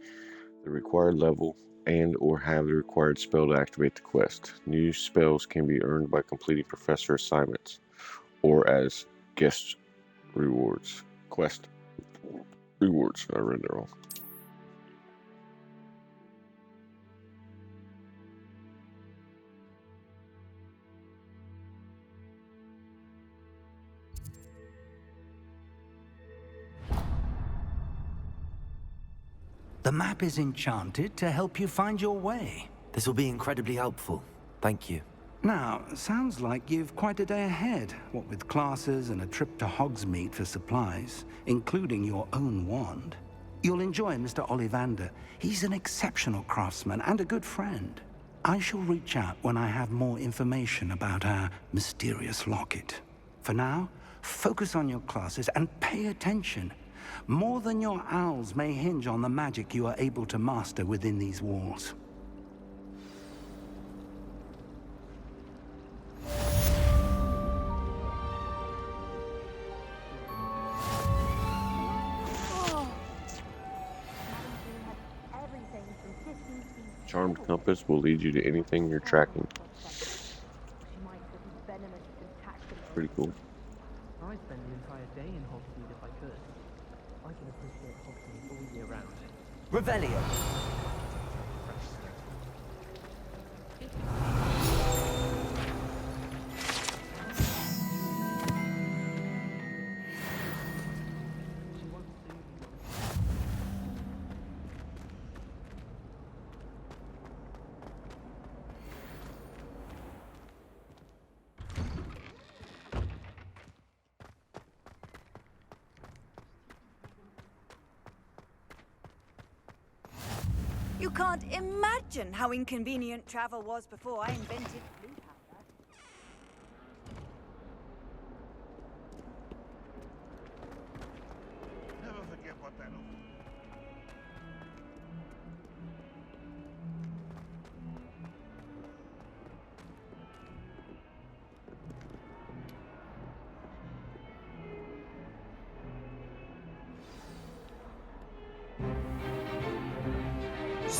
the required level and or have the required spell to activate the quest. New spells can be earned by completing professor assignments or as guest rewards. Quest rewards. I read that wrong. The map is enchanted to help you find your way. This will be incredibly helpful. Thank you. Now, sounds like you've quite a day ahead, what with classes and a trip to Hogsmeade for supplies, including your own wand. You'll enjoy Mr. Ollivander. He's an exceptional craftsman and a good friend. I shall reach out when I have more information about our mysterious locket. For now, focus on your classes and pay attention. More than your owls may hinge on the magic you are able to master within these walls. Charmed compass will lead you to anything you're tracking. Pretty cool. I'd spend the entire day in Hogsmeade if I could. I can appreciate Hogsmeade all year round. Revelio. You can't imagine how inconvenient travel was before I invented blue powder. Never forget what that Is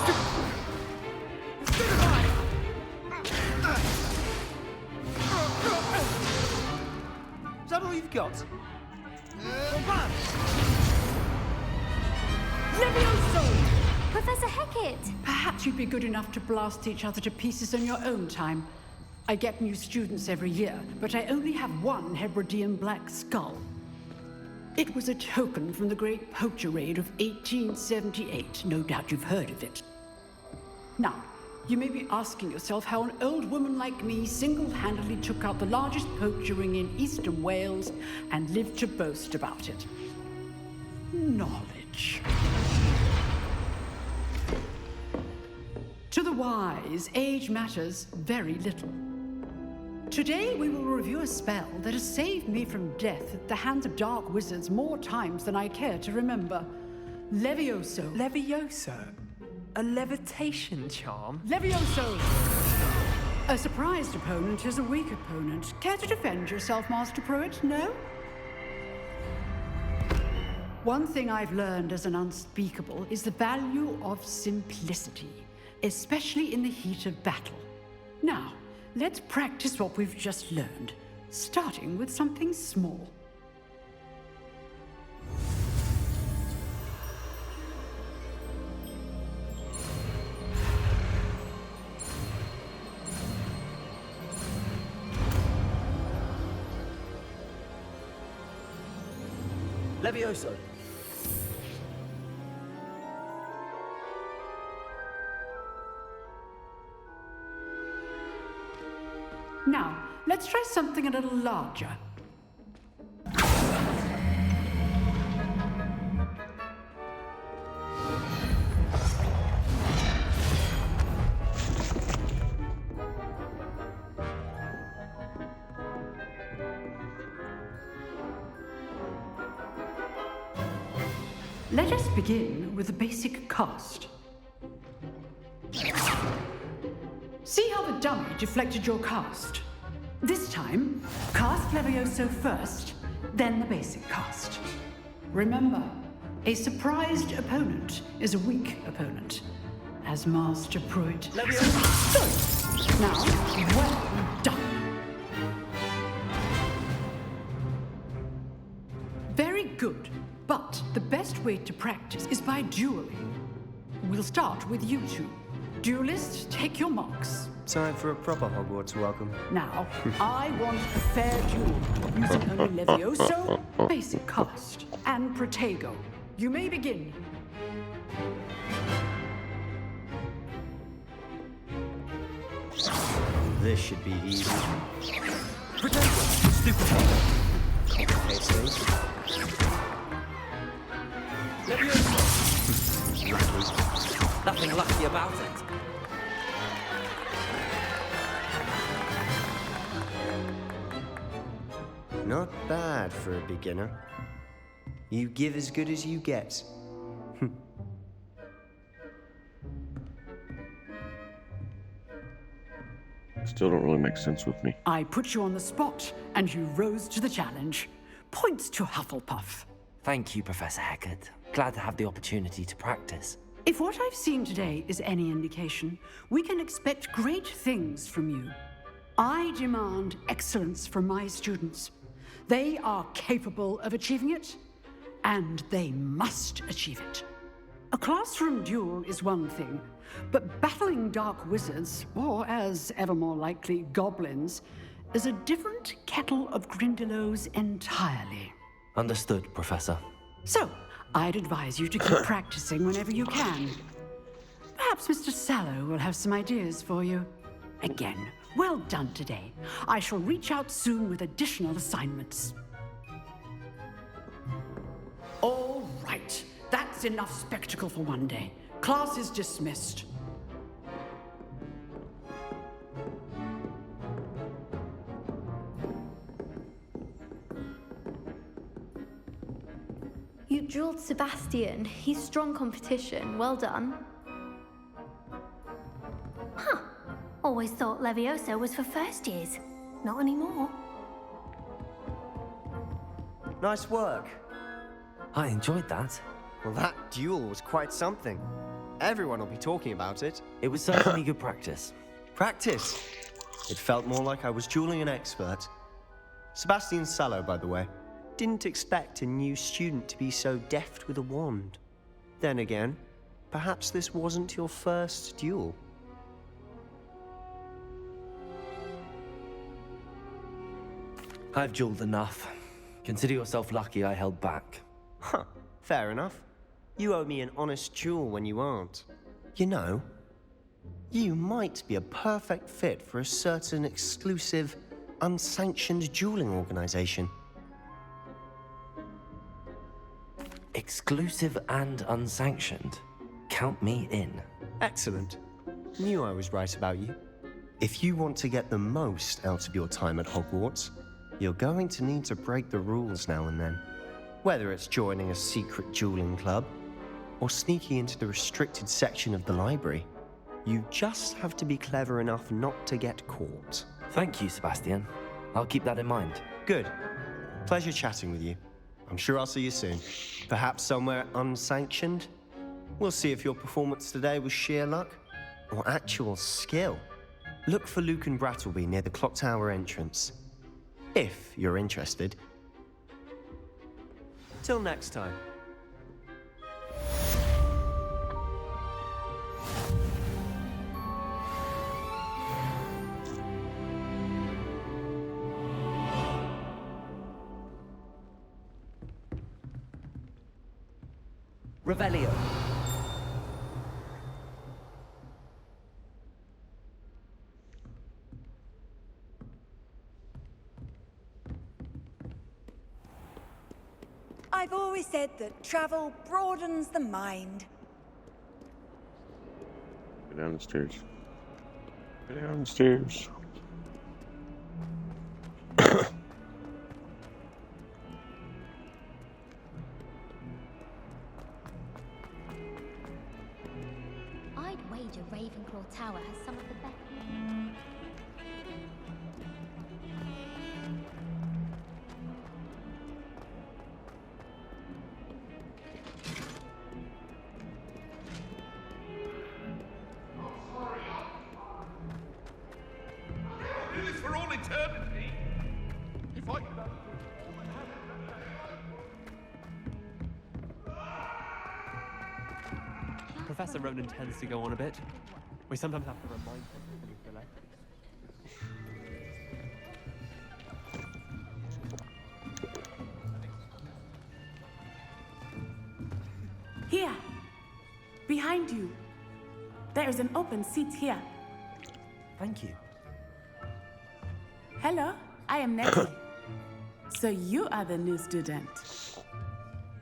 that all you've got? Levioso! Professor Hecat! Perhaps you'd be good enough to blast each other to pieces in your own time. I get new students every year, but I only have one Hebridean black skull. It was a token from the Great Poacher Raid of 1878. No doubt you've heard of it. Now, you may be asking yourself how an old woman like me single-handedly took out the largest poacher ring in eastern Wales and lived to boast about it. Knowledge. To the wise, age matters very little. Today, we will review a spell that has saved me from death at the hands of dark wizards more times than I care to remember. Levioso. Levioso? A levitation charm? Levioso! A surprised opponent is a weak opponent. Care to defend yourself, Master Pruitt? No? One thing I've learned as an unspeakable is the value of simplicity, especially in the heat of battle. Now, let's practice what we've just learned, starting with something small. Levioso. Now, let's try something a little larger. Let us begin with the basic cast. See how the dummy deflected your cast? This time, cast Levioso first, then the basic cast. Remember, A surprised opponent is a weak opponent, as Master Pruitt. Good. Now, well done. Very good. But the best way to practice is by dueling. We'll start with you two. Duelists, take your marks. Time for a proper Hogwarts welcome. Now, I want a fair duel, using only Levioso, basic cast, and Protego. You may begin. This should be easy. Protego, stupid. Levioso. Nothing lucky about it. Not bad for a beginner. You give as good as you get. Still don't really make sense with me. I put you on the spot, and you rose to the challenge. Points to Hufflepuff. Thank you, Professor Hecat. Glad to have the opportunity to practice. If what I've seen today is any indication, we can expect great things from you. I demand excellence from my students. They are capable of achieving it, and they must achieve it. A classroom duel is one thing, but battling dark wizards, or as ever more likely, goblins, is a different kettle of Grindylows entirely. Understood, Professor. So, I'd advise you to keep practicing whenever you can. Perhaps Mr. Sallow will have some ideas for you. Again, well done today. I shall reach out soon with additional assignments. All right, that's enough spectacle for one day. Class is dismissed. You drilled Sebastian. He's strong competition. Well done. Huh. Always thought Levioso was for first years. Not anymore. Nice work. I enjoyed that. Well, that duel was quite something. Everyone will be talking about it. It was certainly good practice. Practice? It felt more like I was dueling an expert. Sebastian Sallow, by the way. Didn't expect a new student to be so deft with a wand. Then again, perhaps this wasn't your first duel. I've dueled enough. Consider yourself lucky I held back. Huh, fair enough. You owe me an honest duel when you aren't. You know, you might be a perfect fit for a certain exclusive, unsanctioned dueling organization. Exclusive and unsanctioned. Count me in. Excellent. Knew I was right about you. If you want to get the most out of your time at Hogwarts, you're going to need to break the rules now and then. Whether it's joining a secret dueling club, or sneaking into the restricted section of the library, you just have to be clever enough not to get caught. Thank you, Sebastian. I'll keep that in mind. Good. Pleasure chatting with you. I'm sure I'll see you soon. Perhaps somewhere unsanctioned? We'll see if your performance today was sheer luck or actual skill. Look for Luke and Brattleby near the clock tower entrance. If you're interested. Till next time. Revelio. I've always said that travel broadens the mind. Go down the stairs. Go down the stairs. I'd wager Ravenclaw Tower has some of the best. eternity. If I could only do all that happened. Professor Ronan tends to go on a bit. We sometimes have to remind him to finish the lecture. Here, behind you. There is an open seat here. Thank you. Hello, I am Nettie. So you are the new student.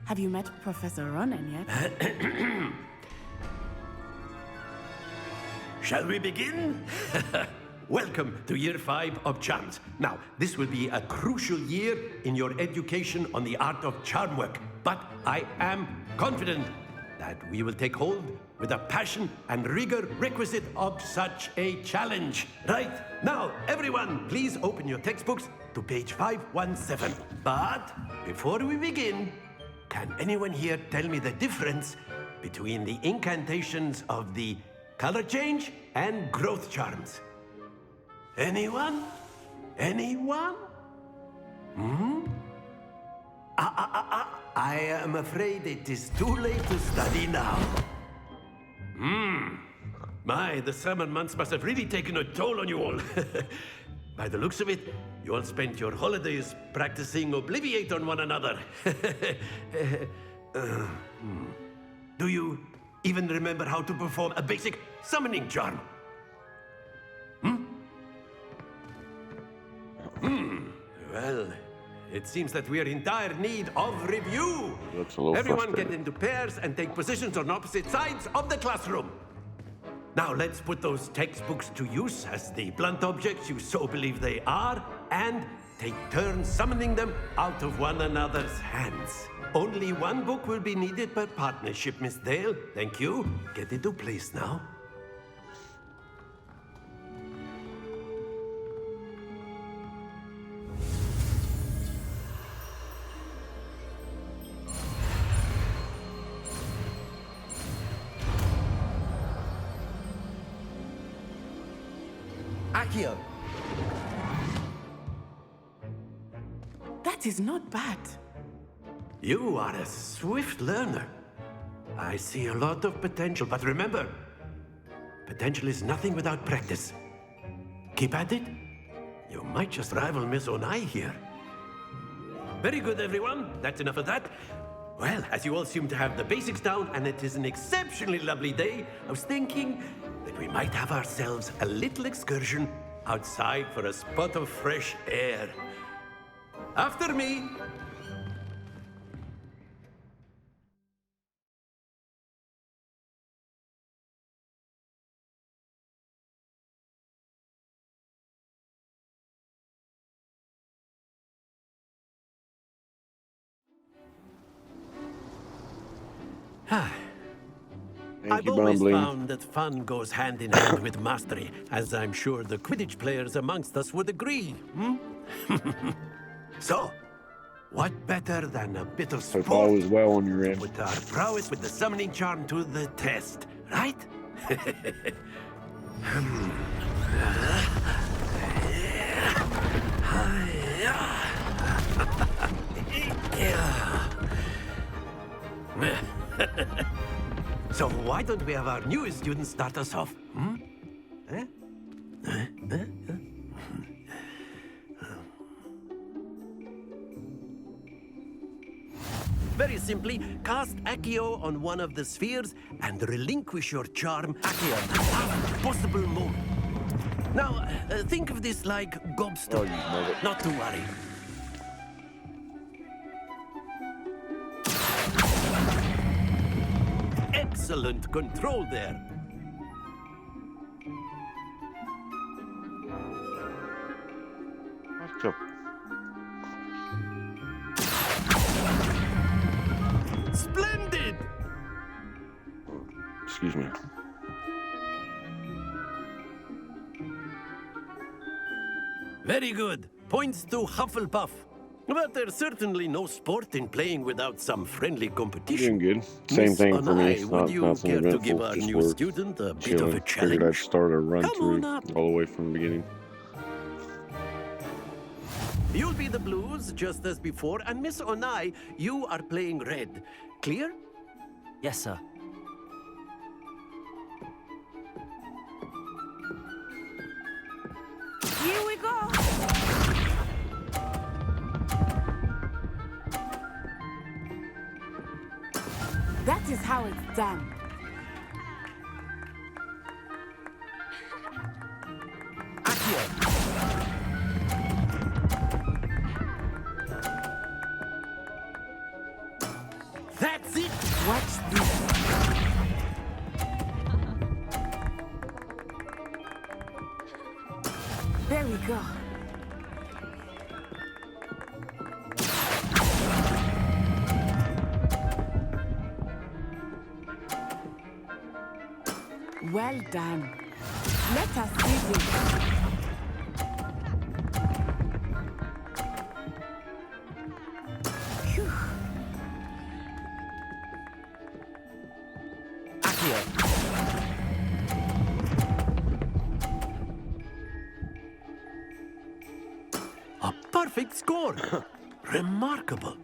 Have you met Professor Ronan yet? Shall we begin? Welcome to Year 5 of Charms. Now, this will be a crucial year in your education on the art of charm work, but I am confident that we will take hold with the passion and rigor requisite of such a challenge. Right, now, everyone, please open your textbooks to page 517. But before we begin, can anyone here tell me the difference between the incantations of the color change and growth charms? Anyone? Anyone? I am afraid it is too late to study now. My, the summer months must have really taken a toll on you all. By the looks of it, you all spent your holidays practicing Obliviate on one another. Do you even remember how to perform a basic summoning charm? Well, it seems that we are in dire need of review. Looks a little Everyone frustrated. get into pairs and take positions on opposite sides of the classroom. Now let's put those textbooks to use as the blunt objects you so believe they are, and take turns summoning them out of one another's hands. Only one book will be needed per partnership, Miss Dale. Thank you. Get into place now. Akio. That is not bad. You are a swift learner. I see a lot of potential, but remember, potential is nothing without practice. Keep at it. You might just rival Miss Onai here. Very good, everyone. That's enough of that. Well, as you all seem to have the basics down, and it is an exceptionally lovely day, I was thinking that we might have ourselves a little excursion outside for a spot of fresh air. After me. I've always found that fun goes hand in hand with mastery, as I'm sure the Quidditch players amongst us would agree. So, what better than a bit of sport? Hope all is well on your end. Put our prowess with the summoning charm to the test, right? So why don't we have our newest student start us off? Very simply, cast Accio on one of the spheres and relinquish your charm Accio at the last possible moment. Now, think of this like gobstone. Not to worry. Excellent control there. Let's go. Splendid! Excuse me. Very good. Points to Hufflepuff. But there's certainly no sport in playing without some friendly competition. Doing good. Same thing for me. It's Would not you nothing care to eventful. give our Just new work. student a bit Chilling. of a Figured I'd challenge? start a run Come through on up. all the way from the beginning. You'll be the blues, just as before, and Miss Onai, you are playing red. Clear? Yes, sir. Here we go. That is how it's done. That's it! Watch this. There we go. Well done. Let us see this. Phew. A perfect score! Remarkable.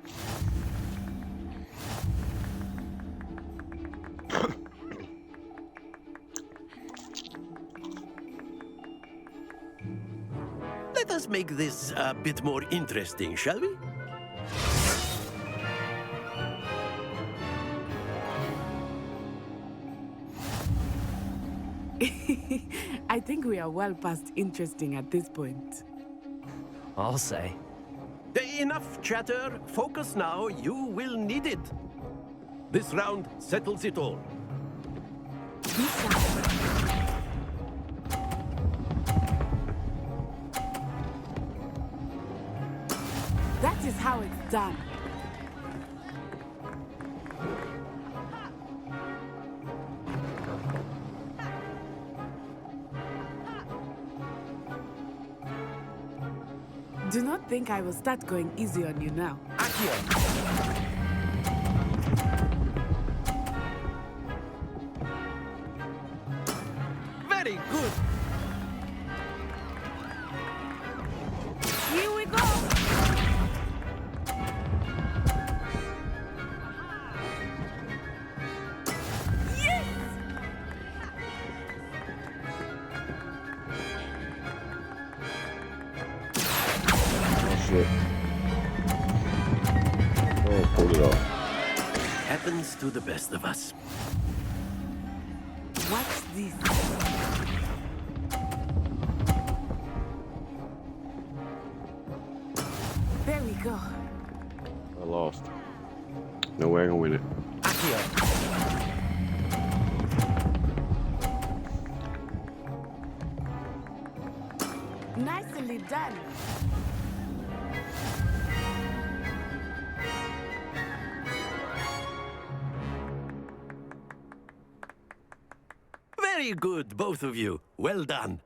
Let us make this a bit more interesting, shall we? I think we are well past interesting at this point. I'll say. Enough chatter. Focus now. You will need it. This round settles it all. That is how it's done. Do not think I will start going easy on you now. Very good. Here we go. Yes! Shit. Oh, pulled it off. Happens to the best of us. Watch this. There we go. I lost. No way I can win it. Nicely done. Very good, both of you. Well done.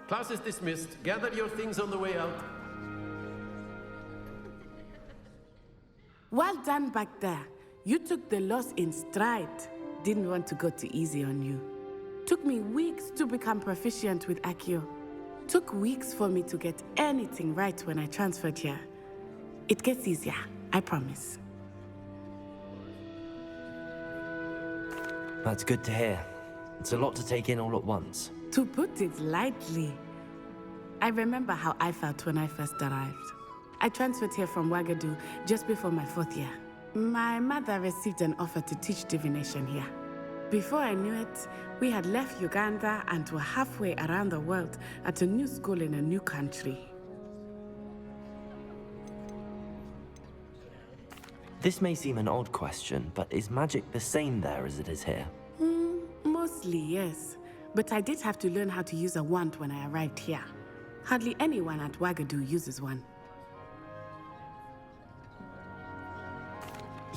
Class is dismissed. Gather your things on the way out. Well done back there. You took the loss in stride. Didn't want to go too easy on you. Took me weeks to become proficient with Accio. Took weeks for me to get anything right when I transferred here. It gets easier, I promise. That's good to hear. It's a lot to take in all at once. To put it lightly, I remember how I felt when I first arrived. I transferred here from Ouagadougou just before my 4th year. My mother received an offer to teach divination here. Before I knew it, we had left Uganda and were halfway around the world at a new school in a new country. This may seem an odd question, but is magic the same there as it is here? Mostly, yes. But I did have to learn how to use a wand when I arrived here. Hardly anyone at Ouagadougou uses one.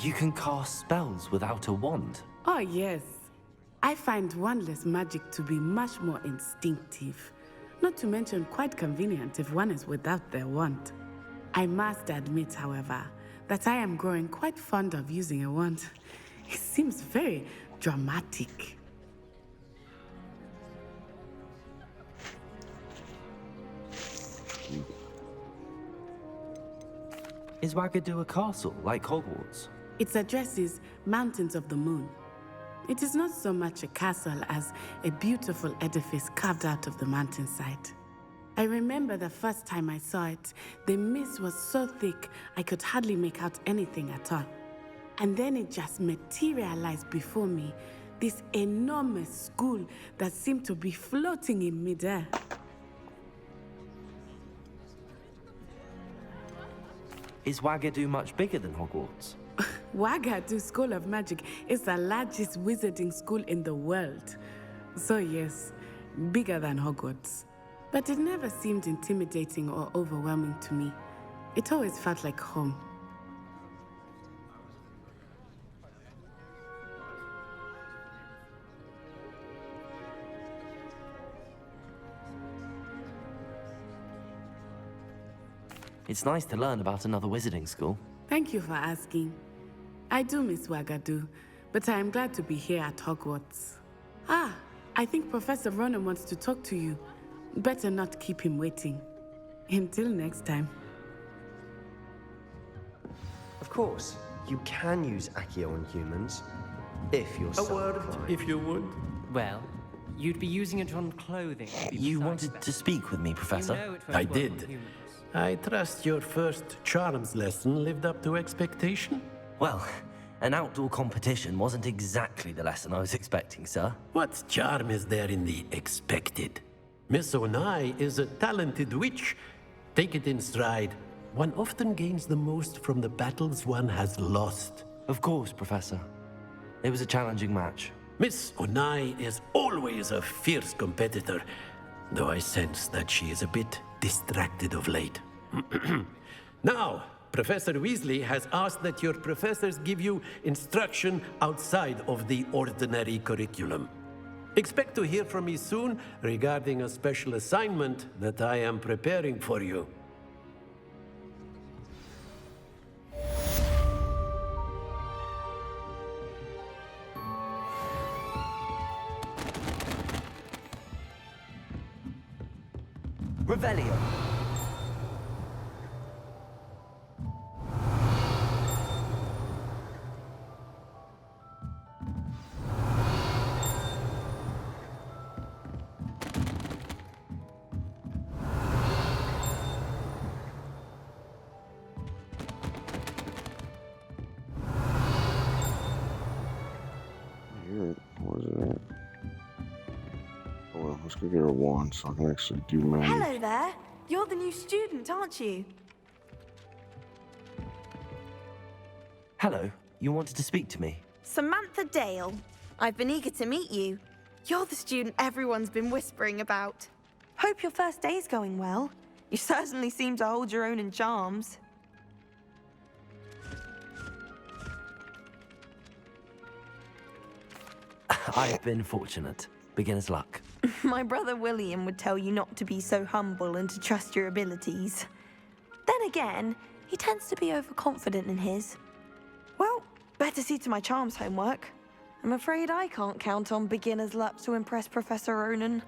You can cast spells without a wand? Oh, yes. I find wandless magic to be much more instinctive. Not to mention quite convenient if one is without their wand. I must admit, however, that I am growing quite fond of using a wand. It seems very dramatic. Is Wagadu a castle, like Hogwarts? Its address is Mountains of the Moon. It is not so much a castle as a beautiful edifice carved out of the mountainside. I remember the first time I saw it, the mist was so thick I could hardly make out anything at all. And then it just materialized before me, this enormous school that seemed to be floating in midair. Is Wagadu much bigger than Hogwarts? Wagadu School of Magic is the largest wizarding school in the world. So yes, bigger than Hogwarts. But it never seemed intimidating or overwhelming to me. It always felt like home. It's nice to learn about another wizarding school. Thank you for asking. I do miss Wagadu, but I am glad to be here at Hogwarts. Ah, I think Professor Ronan wants to talk to you. Better not keep him waiting. Until next time. Of course, you can use Accio on humans, if you're A word, if you would. Well, you'd be using it on clothing. You wanted to speak with me, Professor? You know it won't I work did. on humans. I trust your first charms lesson lived up to expectation? Well, an outdoor competition wasn't exactly the lesson I was expecting, sir. What charm is there in the expected? Miss Onai is a talented witch. Take it in stride. One often gains the most from the battles one has lost. Of course, Professor. It was a challenging match. Miss Onai is always a fierce competitor, though I sense that she is a bit distracted of late. Now, Professor Weasley has asked that your professors give you instruction outside of the ordinary curriculum. Expect to hear from me soon regarding a special assignment that I am preparing for you. Revelio. What is that? Oh, well, let's go get her wand so I can actually do magic. Hello there. You're the new student, aren't you? Hello. You wanted to speak to me? Samantha Dale. I've been eager to meet you. You're the student everyone's been whispering about. Hope your first day's going well. You certainly seem to hold your own in charms. I've been fortunate. Beginner's luck. My brother William would tell you not to be so humble and to trust your abilities. Then again, he tends to be overconfident in his. Well, better see to my charms homework. I'm afraid I can't count on beginner's luck to impress Professor Ronan.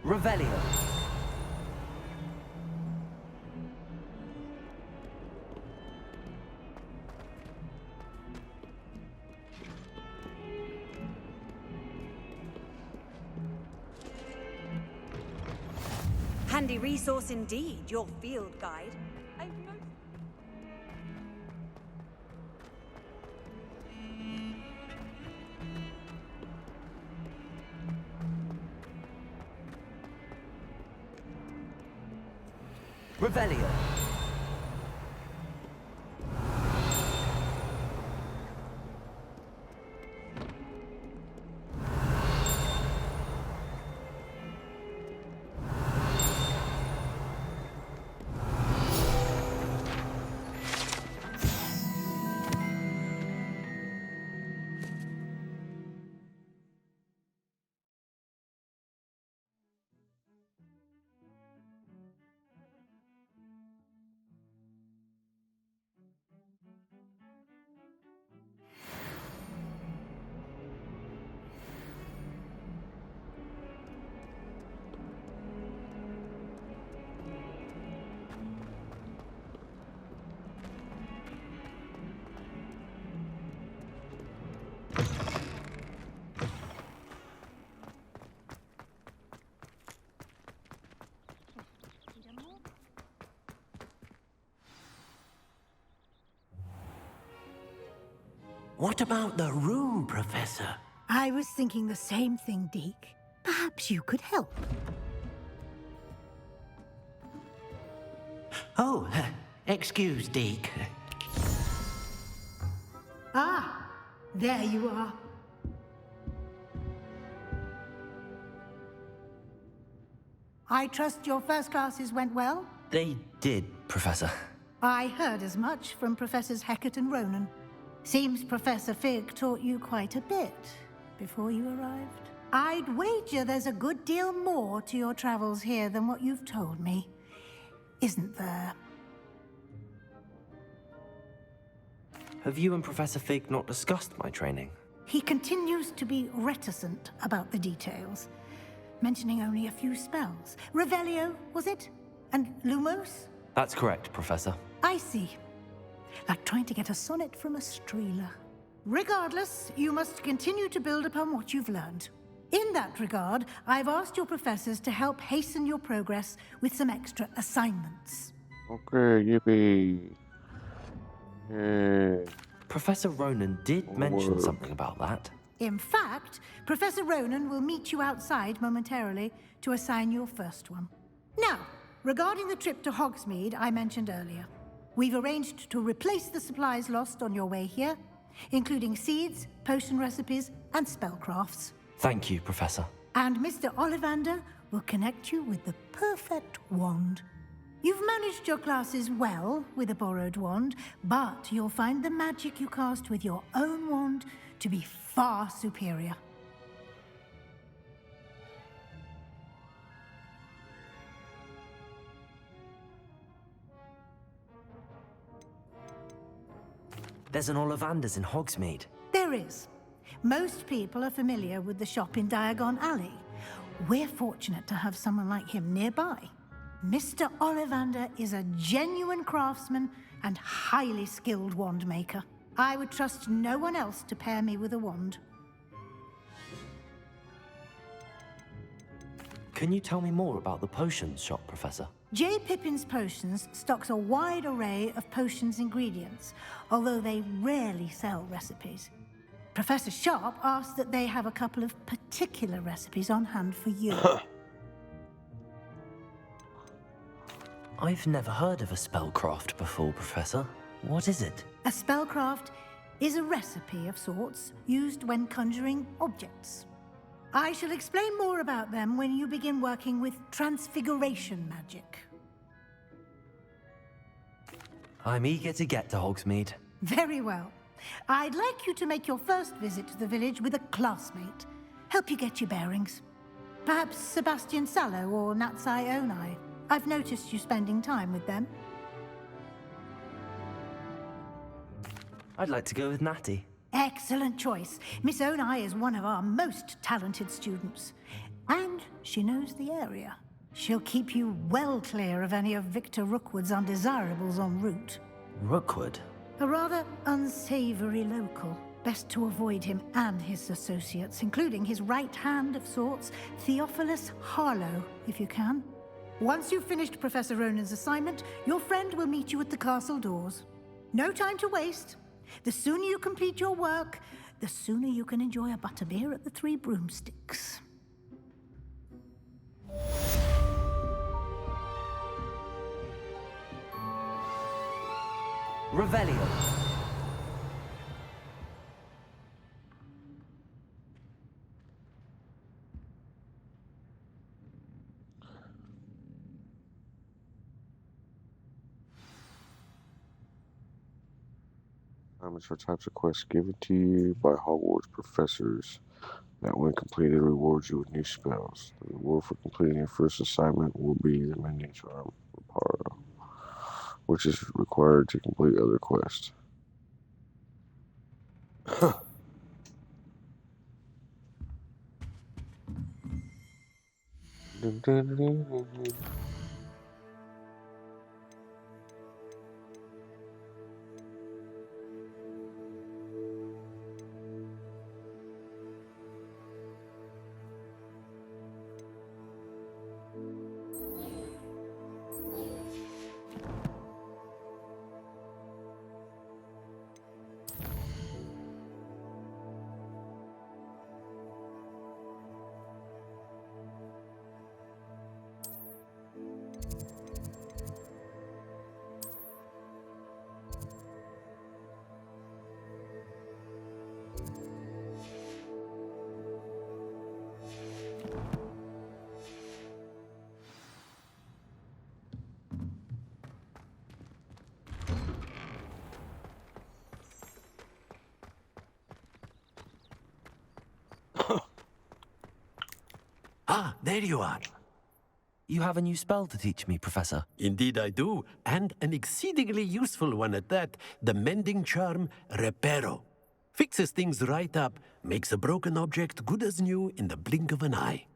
Revelio. Handy resource indeed, your field guide. I've noticed. Revelio. What about the room, Professor? I was thinking the same thing, Deke. Perhaps you could help. Oh, excuse, Deke. Ah, there you are. I trust your first classes went well? They did, Professor. I heard as much from Professors Hecat and Ronan. Seems Professor Fig taught you quite a bit before you arrived. I'd wager there's a good deal more to your travels here than what you've told me. Isn't there? Have you and Professor Fig not discussed my training? He continues to be reticent about the details, mentioning only a few spells. Revelio, was it? And Lumos? That's correct, Professor. I see. Like trying to get a sonnet from a streeler. Regardless, you must continue to build upon what you've learned. In that regard, I've asked your professors to help hasten your progress with some extra assignments. Okay, yippee. Yay. Professor Ronan did mention something about that. In fact, Professor Ronan will meet you outside momentarily to assign your first one. Now, regarding the trip to Hogsmeade I mentioned earlier, we've arranged to replace the supplies lost on your way here, including seeds, potion recipes, and spellcrafts. Thank you, Professor. And Mr. Ollivander will connect you with the perfect wand. You've managed your classes well with a borrowed wand, but you'll find the magic you cast with your own wand to be far superior. There's an Ollivander's in Hogsmeade. There is. Most people are familiar with the shop in Diagon Alley. We're fortunate to have someone like him nearby. Mr. Ollivander is a genuine craftsman and highly skilled wand maker. I would trust no one else to pair me with a wand. Can you tell me more about the potions shop, Professor? J. Pippin's Potions stocks a wide array of potions ingredients, although they rarely sell recipes. Professor Sharp asked that they have a couple of particular recipes on hand for you. I've never heard of a spellcraft before, Professor. What is it? A spellcraft is a recipe of sorts used when conjuring objects. I shall explain more about them when you begin working with transfiguration magic. I'm eager to get to Hogsmeade. Very well. I'd like you to make your first visit to the village with a classmate. Help you get your bearings. Perhaps Sebastian Sallow or Natsai Onai. I've noticed you spending time with them. I'd like to go with Natty. Excellent choice. Miss Onai is one of our most talented students. And she knows the area. She'll keep you well clear of any of Victor Rookwood's undesirables en route. Rookwood? A rather unsavory local. Best to avoid him and his associates, including his right hand of sorts, Theophilus Harlow, if you can. Once you've finished Professor Ronan's assignment, your friend will meet you at the castle doors. No time to waste. The sooner you complete your work, the sooner you can enjoy a butterbeer at the Three Broomsticks. Revelio. Assignments are types of quests given to you by Hogwarts professors that, when completed, reward you with new spells. The reward for completing your first assignment will be the Mending Charm, Reparo, which is required to complete other quests. Ah, there you are. You have a new spell to teach me, Professor. Indeed I do, and an exceedingly useful one at that. The Mending Charm, Reparo. Fixes things right up, makes a broken object good as new in the blink of an eye.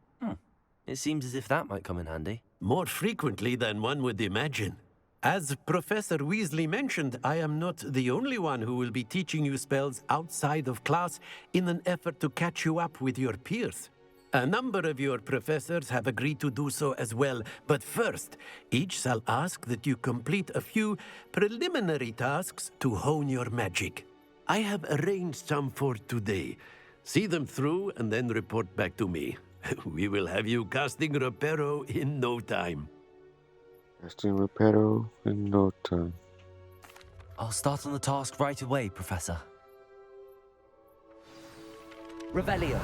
It seems as if that might come in handy. More frequently than one would imagine. As Professor Weasley mentioned, I am not the only one who will be teaching you spells outside of class in an effort to catch you up with your peers. A number of your professors have agreed to do so as well, but first, each shall ask that you complete a few preliminary tasks to hone your magic. I have arranged some for today. See them through and then report back to me. We will have you casting Reparo in no time. Casting Reparo in no time. I'll start on the task right away, Professor. Revelio.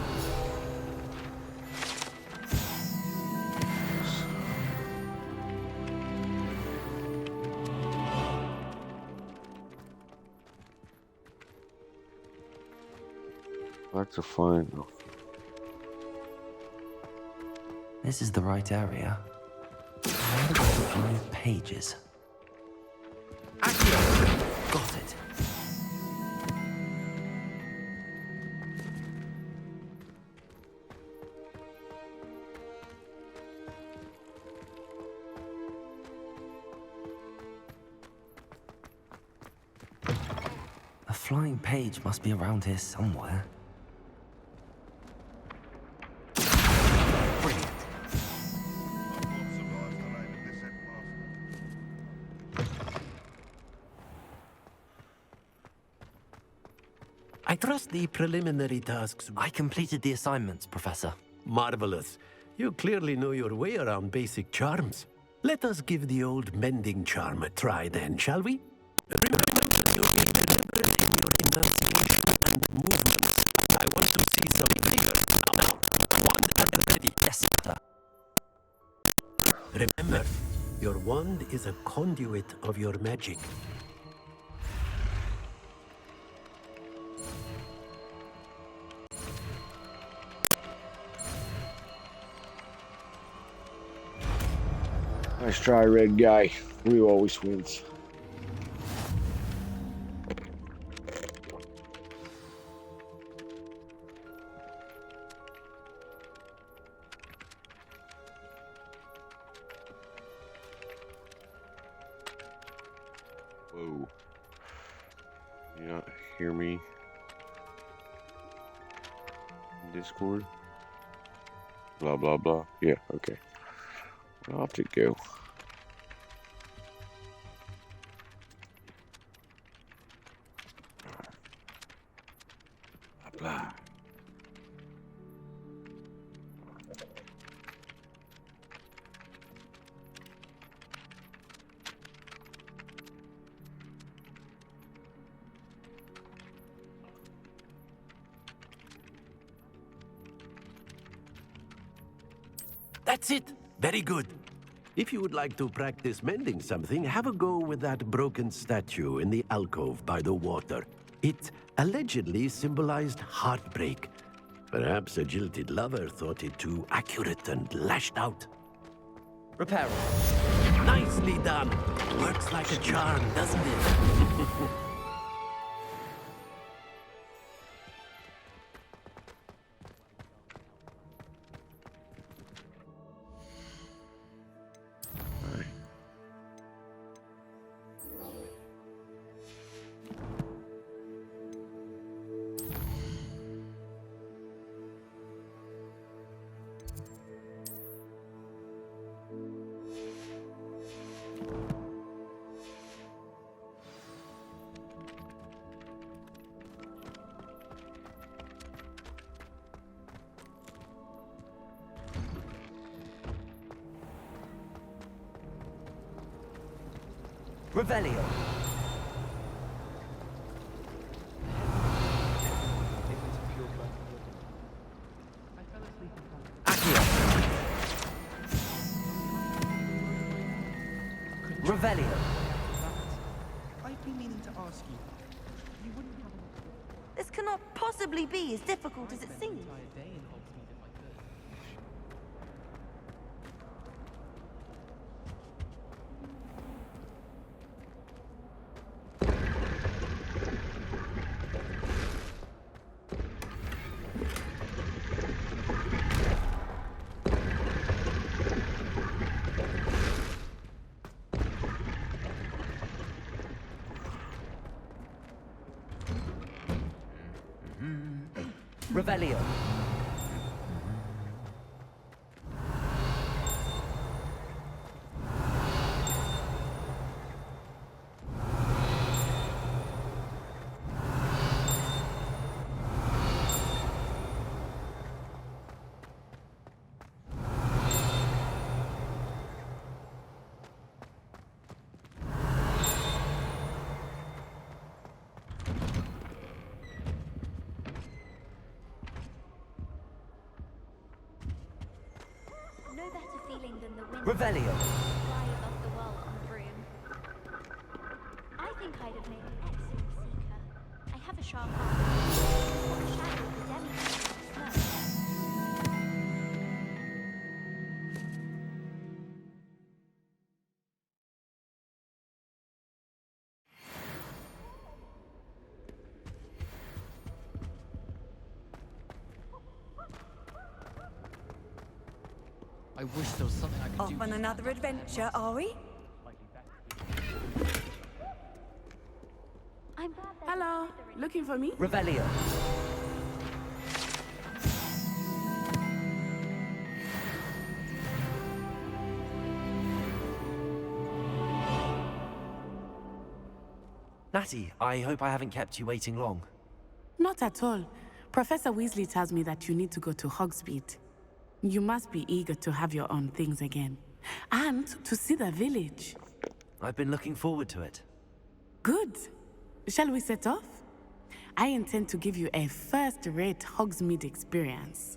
I'd like to find them. This is the right area. Where got 5 pages? Accio! Got it. flying page must be around here somewhere. Brilliant. I trust the preliminary tasks. I completed the assignments, Professor. Marvelous. You clearly know your way around basic charms. Let us give the old mending charm a try then, shall we? Remember to be deliberate in your enunciation and movements. I want to see some figures. Now, wand at the ready. Yes, sir. Remember, your wand is a conduit of your magic. Nice try, red guy. Blue always wins. Whoa. You not hear me? Discord? Blah, blah, blah. Yeah, okay. I'll have to go. Blah. That's it. Very good. If you would like to practice mending something, have a go with that broken statue in the alcove by the water. It allegedly symbolized heartbreak. Perhaps a jilted lover thought it too accurate and lashed out. Repair. Nicely done. Works like a charm, doesn't it? Revelio. Revelio. I've been meaning to ask you. You wouldn't have This cannot possibly be as difficult as it seems. Revelio. No better feeling than the wind. Revelio. Fly above the world on a broom. I think I'd have made an excellent seeker. I have a sharp eye. The shadow of the demigod is slow. I wish there was something I could Off do. on another adventure, are we? I'm glad there's Hello, looking for me? Revelio. Natty, I hope I haven't kept you waiting long. Not at all. Professor Weasley tells me that you need to go to Hogsmeade. You must be eager to have your own things again. And to see the village. I've been looking forward to it. Good. Shall we set off? I intend to give you a first-rate Hogsmeade experience.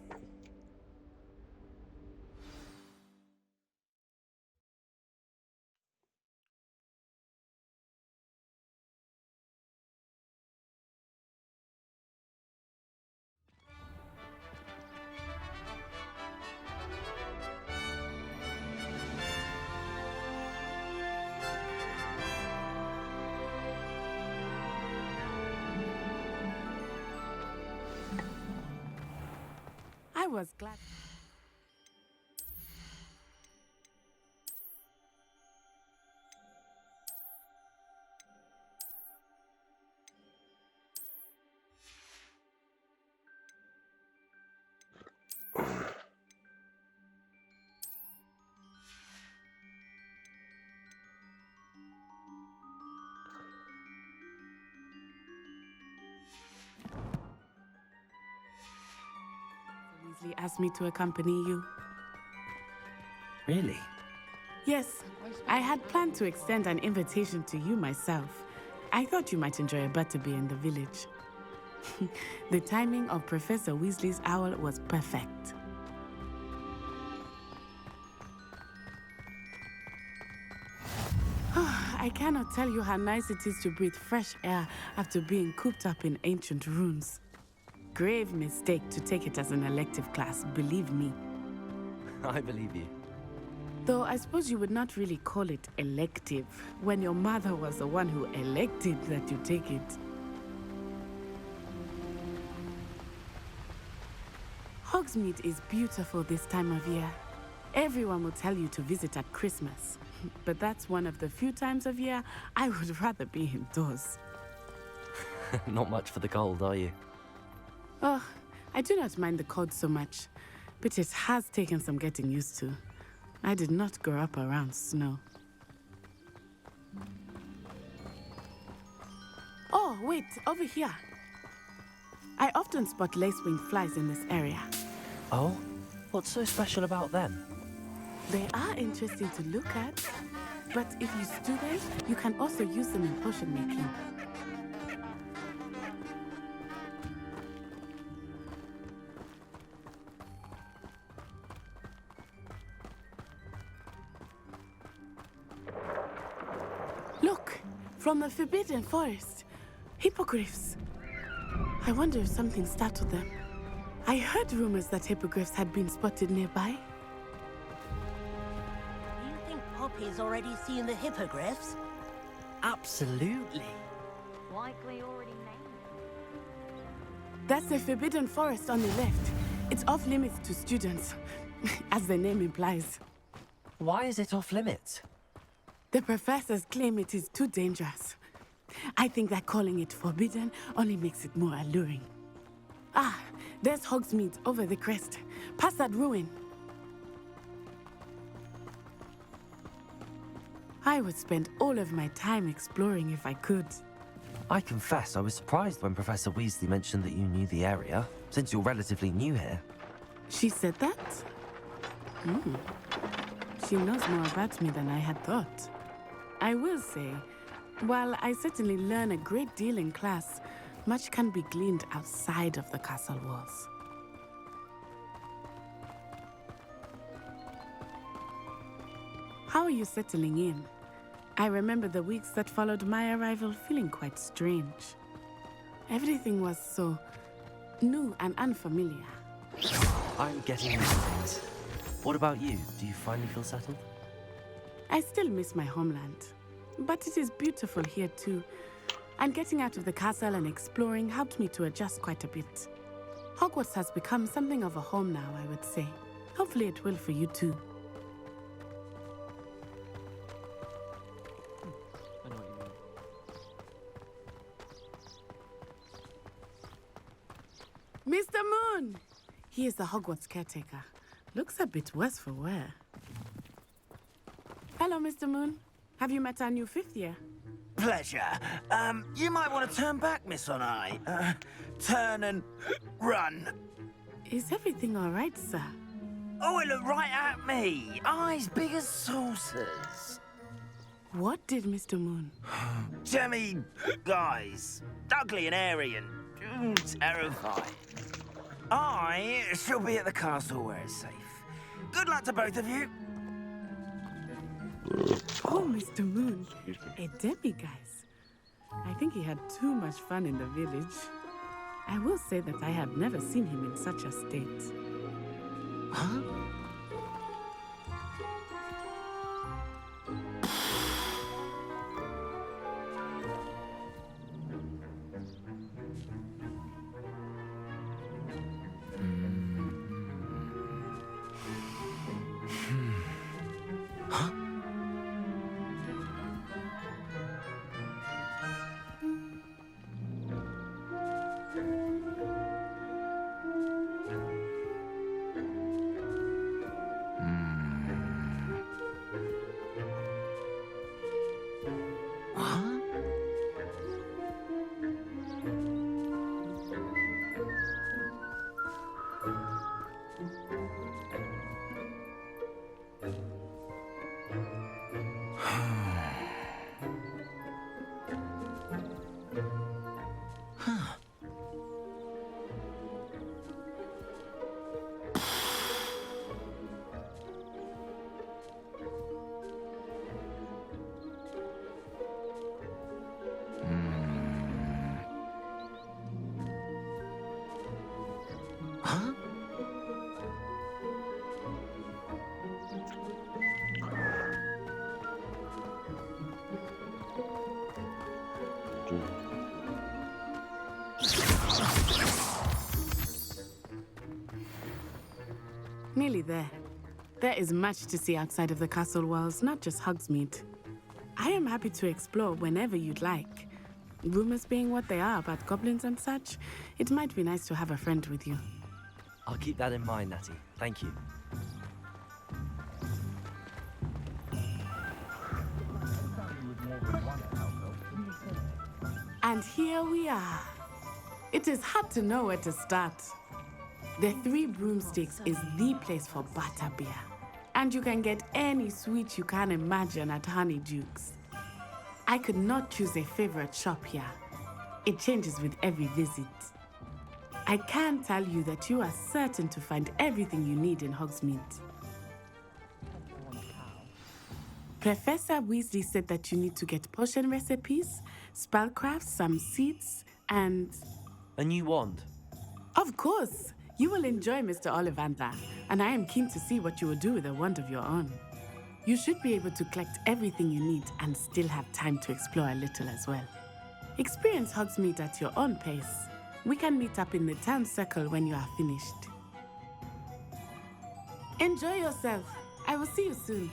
I was glad. Weasley asked me to accompany you. Really? Yes, I had planned to extend an invitation to you myself. I thought you might enjoy a butterbeer in the village. The timing of Professor Weasley's owl was perfect. I cannot tell you how nice it is to breathe fresh air after being cooped up in ancient ruins. Grave mistake to take it as an elective class, believe me. I believe you. Though I suppose you would not really call it elective when your mother was the one who elected that you take it. Hogsmeade is beautiful this time of year. Everyone will tell you to visit at Christmas, but that's one of the few times of year I would rather be indoors. Not much for the cold, are you? Oh, I do not mind the cold so much, but it has taken some getting used to. I did not grow up around snow. Oh, wait, over here. I often spot lacewing flies in this area. Oh? What's so special about them? They are interesting to look at, but if you stew them, you can also use them in potion making. Look, from the Forbidden Forest, hippogriffs. I wonder if something startled them. I heard rumors that hippogriffs had been spotted nearby. You think Poppy's already seen the hippogriffs? Absolutely. Likely already named. That's the Forbidden Forest on the left. It's off limits to students, as the name implies. Why is it off limits? The professors claim it is too dangerous. I think that calling it forbidden only makes it more alluring. Ah, there's Hogsmeade over the crest. Past that ruin. I would spend all of my time exploring if I could. I confess I was surprised when Professor Weasley mentioned that you knew the area, since you're relatively new here. She said that? She knows more about me than I had thought. I will say, while I certainly learn a great deal in class, much can be gleaned outside of the castle walls. How are you settling in? I remember the weeks that followed my arrival feeling quite strange. Everything was so new and unfamiliar. I'm getting used to things. What about you? Do you finally feel settled? I still miss my homeland, but it is beautiful here too. And getting out of the castle and exploring helped me to adjust quite a bit. Hogwarts has become something of a home now, I would say. Hopefully it will for you too. I know what you mean. Mr. Moon! He is the Hogwarts caretaker. Looks a bit worse for wear. Hello, Mr. Moon. Have you met our new 5th year? Pleasure. You might want to turn back, Miss Onai. Turn and run. Is everything all right, sir? Oh, it looked right at me. Eyes big as saucers. What did Mr. Moon? Jemmy, guys. Ugly and airy and terrifying. I shall be at the castle where it's safe. Good luck to both of you. Oh, Mr. Moon. A demi-guise. I think he had too much fun in the village. I will say that I have never seen him in such a state. Huh? Nearly there. There is much to see outside of the castle walls, not just Hogsmeade. I am happy to explore whenever you'd like. Rumors being what they are about goblins and such, it might be nice to have a friend with you. I'll keep that in mind, Natty. Thank you. And here we are. It is hard to know where to start. The Three Broomsticks is the place for butterbeer. And you can get any sweet you can imagine at Honeydukes. I could not choose a favorite shop here. It changes with every visit. I can tell you that you are certain to find everything you need in Hogsmeade. Professor Weasley said that you need to get potion recipes, spellcrafts, some seeds, and... A new wand? Of course! You will enjoy Mr. Ollivander, and I am keen to see what you will do with a wand of your own. You should be able to collect everything you need and still have time to explore a little as well. Experience Hogsmeade at your own pace. We can meet up in the town circle when you are finished. Enjoy yourself. I will see you soon.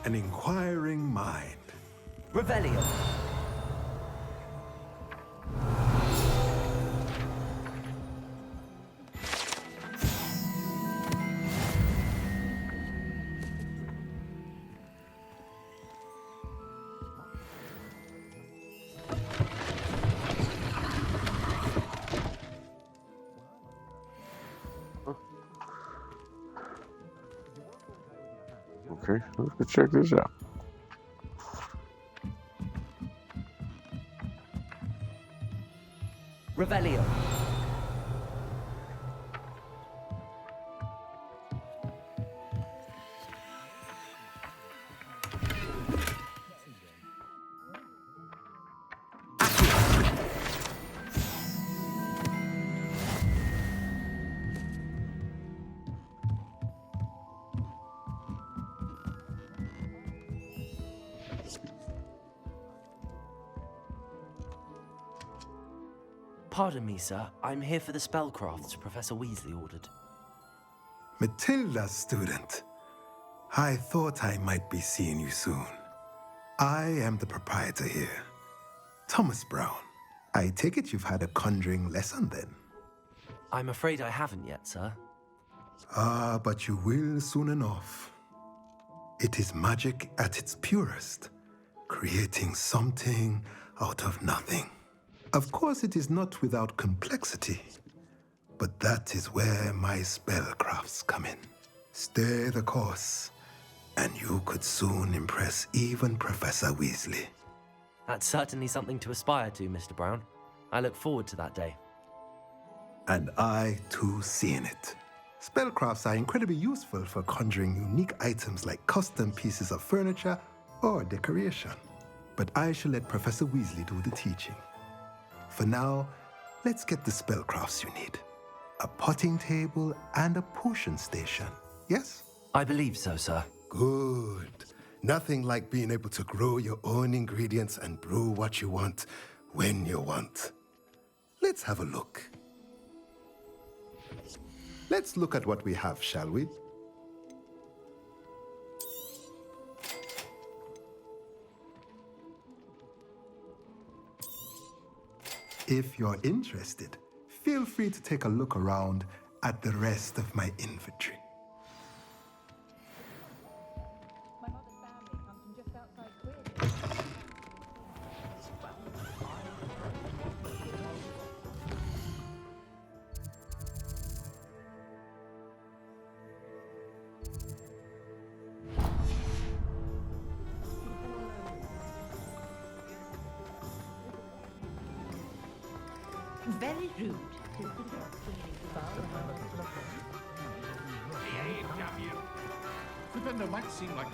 An inquiring mind. Revelio. Okay, let's go check this out. Revelio. Pardon me, sir. I'm here for the spellcrafts Professor Weasley ordered. Matilda, student. I thought I might be seeing you soon. I am the proprietor here, Thomas Brown. I take it you've had a conjuring lesson then? I'm afraid I haven't yet, sir. Ah, but you will soon enough. It is magic at its purest, creating something out of nothing. Of course, it is not without complexity, but that is where my spellcrafts come in. Stay the course, and you could soon impress even Professor Weasley. That's certainly something to aspire to, Mr. Brown. I look forward to that day. And I, too, seeing it. Spellcrafts are incredibly useful for conjuring unique items like custom pieces of furniture or decoration. But I shall let Professor Weasley do the teaching. For now, let's get the spellcrafts you need. A potting table and a potion station, yes? I believe so, sir. Good. Nothing like being able to grow your own ingredients and brew what you want when you want. Let's have a look. Let's look at what we have, shall we? If you're interested, feel free to take a look around at the rest of my inventory. Very rude. Hey, damn you. Flippin', it might seem like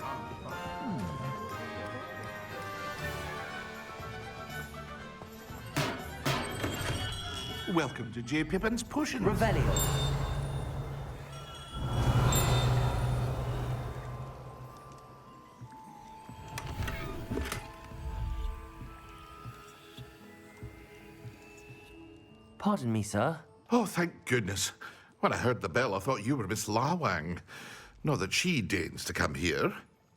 Welcome to J. Pippin's Potion. Revelio. Pardon me, sir. Oh, thank goodness. When I heard the bell, I thought you were Miss Lawang. Not that she deigns to come here.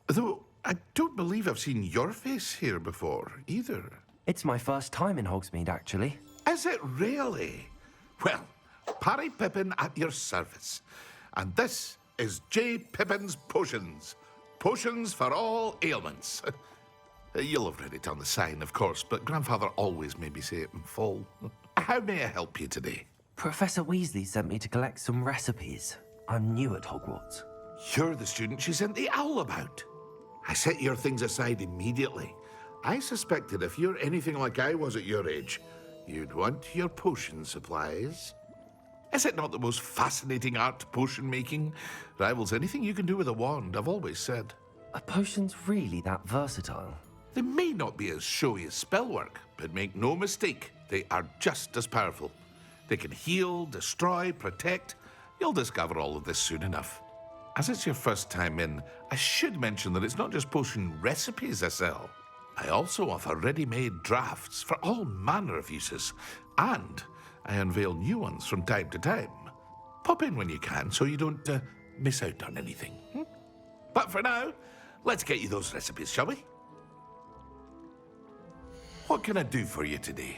Though I don't believe I've seen your face here before, either. It's my first time in Hogsmeade, actually. Is it really? Well, Parry Pippin at your service. And this is J. Pippin's Potions. Potions for all ailments. You'll have read it on the sign, of course, but Grandfather always made me say it in full. How may I help you today? Professor Weasley sent me to collect some recipes. I'm new at Hogwarts. You're the student she sent the owl about. I set your things aside immediately. I suspected if you're anything like I was at your age, you'd want your potion supplies. Is it not the most fascinating art, potion making? Rivals anything you can do with a wand, I've always said. Are potions really that versatile? They may not be as showy as spellwork, but make no mistake, they are just as powerful. They can heal, destroy, protect. You'll discover all of this soon enough. As it's your first time in, I should mention that it's not just potion recipes I sell. I also offer ready-made drafts for all manner of uses, and I unveil new ones from time to time. Pop in when you can so you don't miss out on anything. But for now, let's get you those recipes, shall we? What can I do for you today?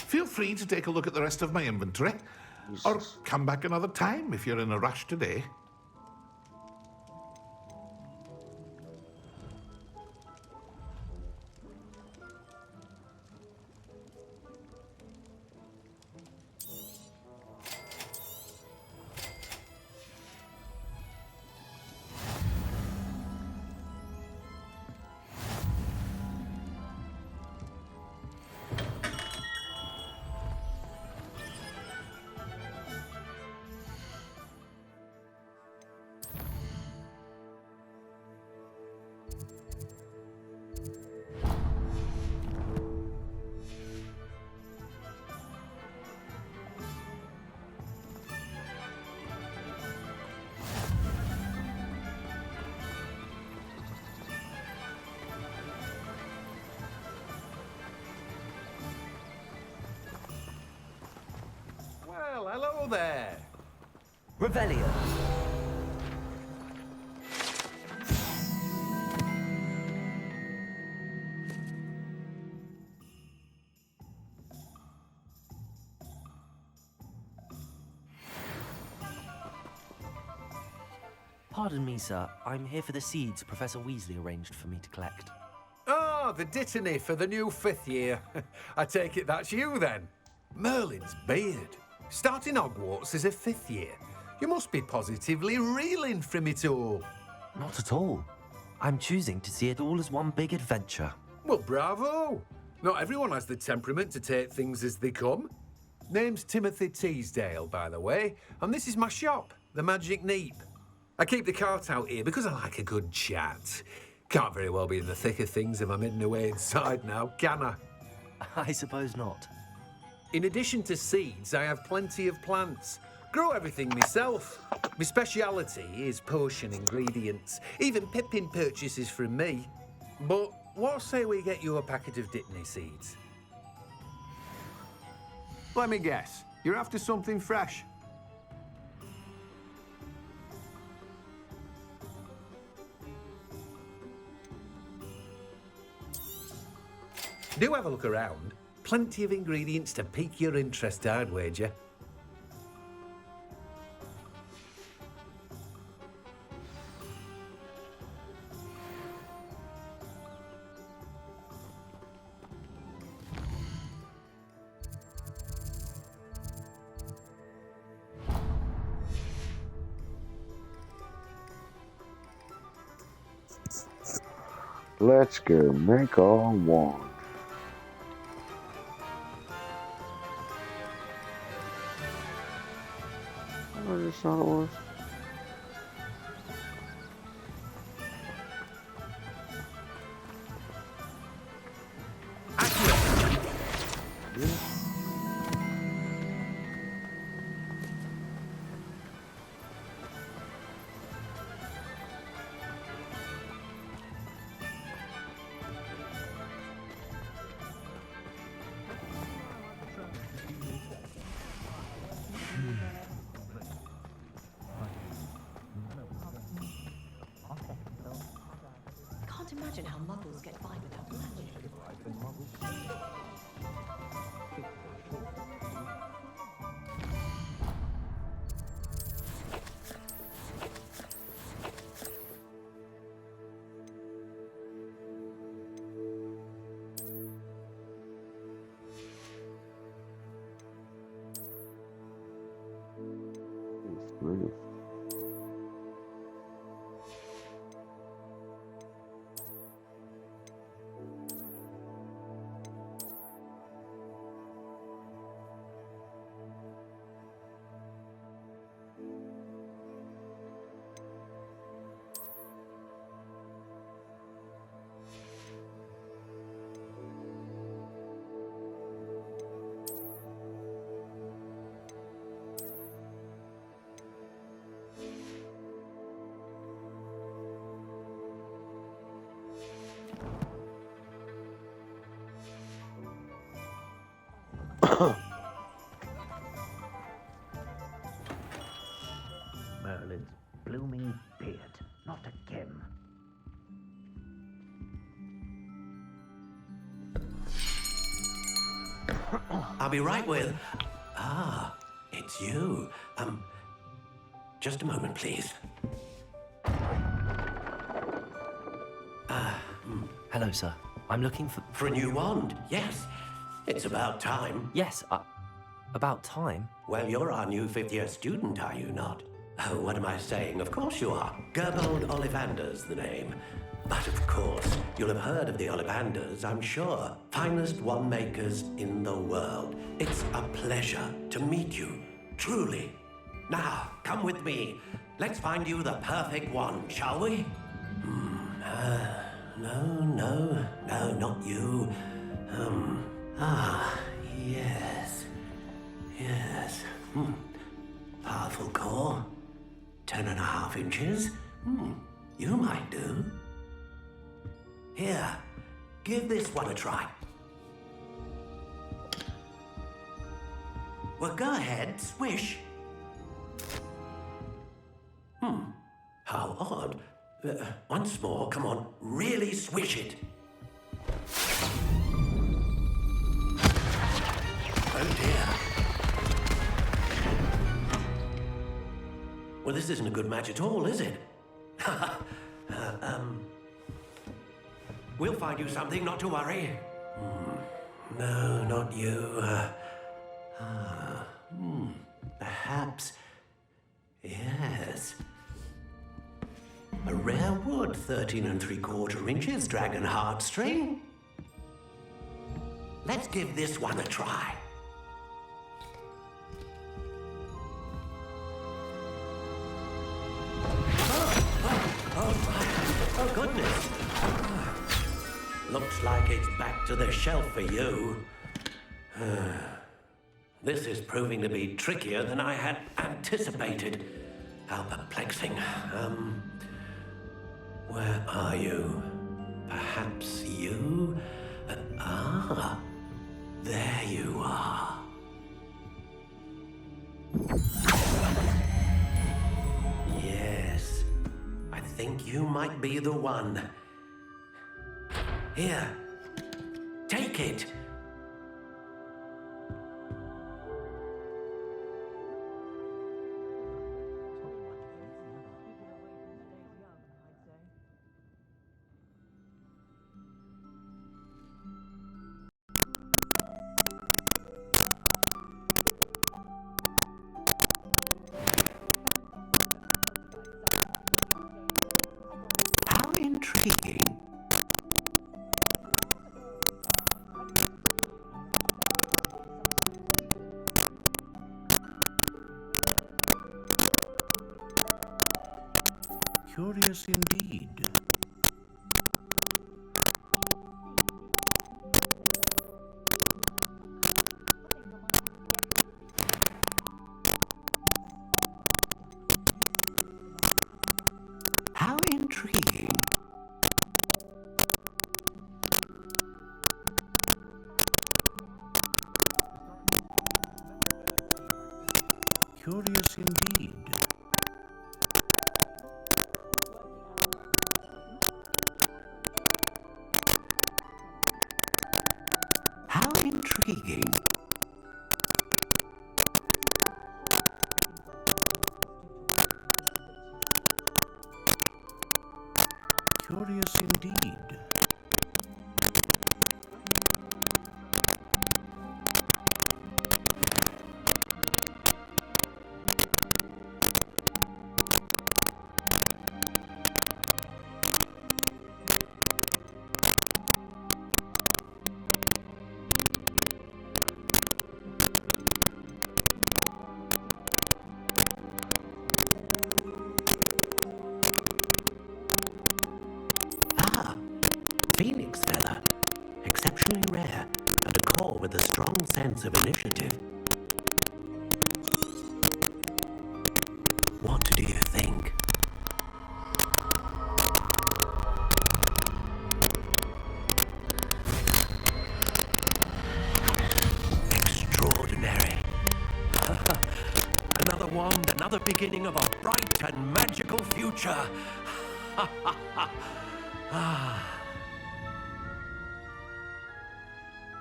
Feel free to take a look at the rest of my inventory, or come back another time if you're in a rush today. there. Revelio. Pardon me, sir. I'm here for the seeds Professor Weasley arranged for me to collect. Ah, the dittany for the new 5th year. I take it that's you, then. Merlin's beard. Starting Hogwarts as a 5th year. You must be positively reeling from it all. Not at all. I'm choosing to see it all as one big adventure. Well, bravo. Not everyone has the temperament to take things as they come. Name's Timothy Teasdale, by the way, and this is my shop, the Magic Neep. I keep the cart out here because I like a good chat. Can't very well be in the thick of things if I'm hidden away inside now, can I? I suppose not. In addition to seeds, I have plenty of plants. Grow everything myself. My speciality is potion ingredients. Even Pippin purchases from me. But what say we get you a packet of Dittany seeds? Let me guess. You're after something fresh. Do have a look around. Plenty of ingredients to pique your interest, I'd wager. Let's go make our wand. I just thought it was. Can't imagine how muggles get by without magic. Merlin's blooming beard, not again. I'll be right with... Ah, it's you. Just a moment, please. Hello, sir. I'm looking for... For a new wand, yes. It's about time. Yes, about time? Well, you're our new 5th-year student, are you not? Oh, what am I saying? Of course you are. Gerbold Ollivander's the name. But of course, you'll have heard of the Ollivanders, I'm sure. Finest wand makers in the world. It's a pleasure to meet you, truly. Now, come with me. Let's find you the perfect wand, shall we? No, not you. Yes. Powerful core. 10.5 inches. You might do. Here, give this one a try. Well, go ahead, swish. How odd. Once more, come on, really swish it. Oh dear. Well, this isn't a good match at all, is it? We'll find you something, not to worry. No, not you. Perhaps. Yes. A rare wood, 13 3/4 inches, dragon heartstring. Let's give this one a try. Oh, goodness. Looks like it's back to the shelf for you. This is proving to be trickier than I had anticipated. How perplexing. Where are you? Perhaps you? There you are. Yes, I think you might be the one. Here, take it. How intriguing. Curious indeed. How intriguing. Curious indeed. How intriguing. Curious indeed. Phoenix feather. Exceptionally rare, and a core with a strong sense of initiative. What do you think? Extraordinary. Another wand, another beginning of a bright and magical future.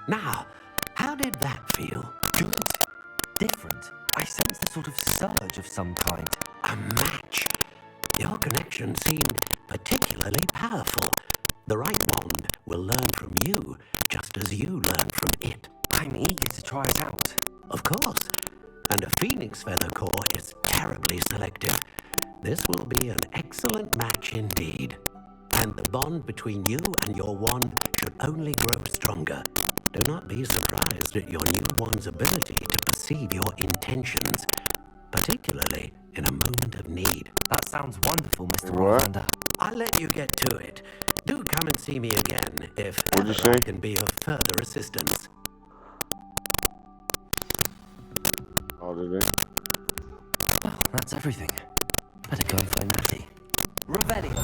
Now, how did that feel? Good. Different. I sensed a sort of surge of some kind. A match. Your connection seemed particularly powerful. The right wand will learn from you, just as you learn from it. I'm eager to try it out. Of course. And a phoenix feather core is terribly selective. This will be an excellent match indeed. And the bond between you and your wand should only grow stronger. Do not be surprised at your new wand's ability to perceive your intentions, particularly in a moment of need. That sounds wonderful, Mr. Rolanda. I'll let you get to it. Do come and see me again if What'd you ever I say? can be of further assistance. Oh, did they? Well, that's everything. Better go and find Natty. Revelio.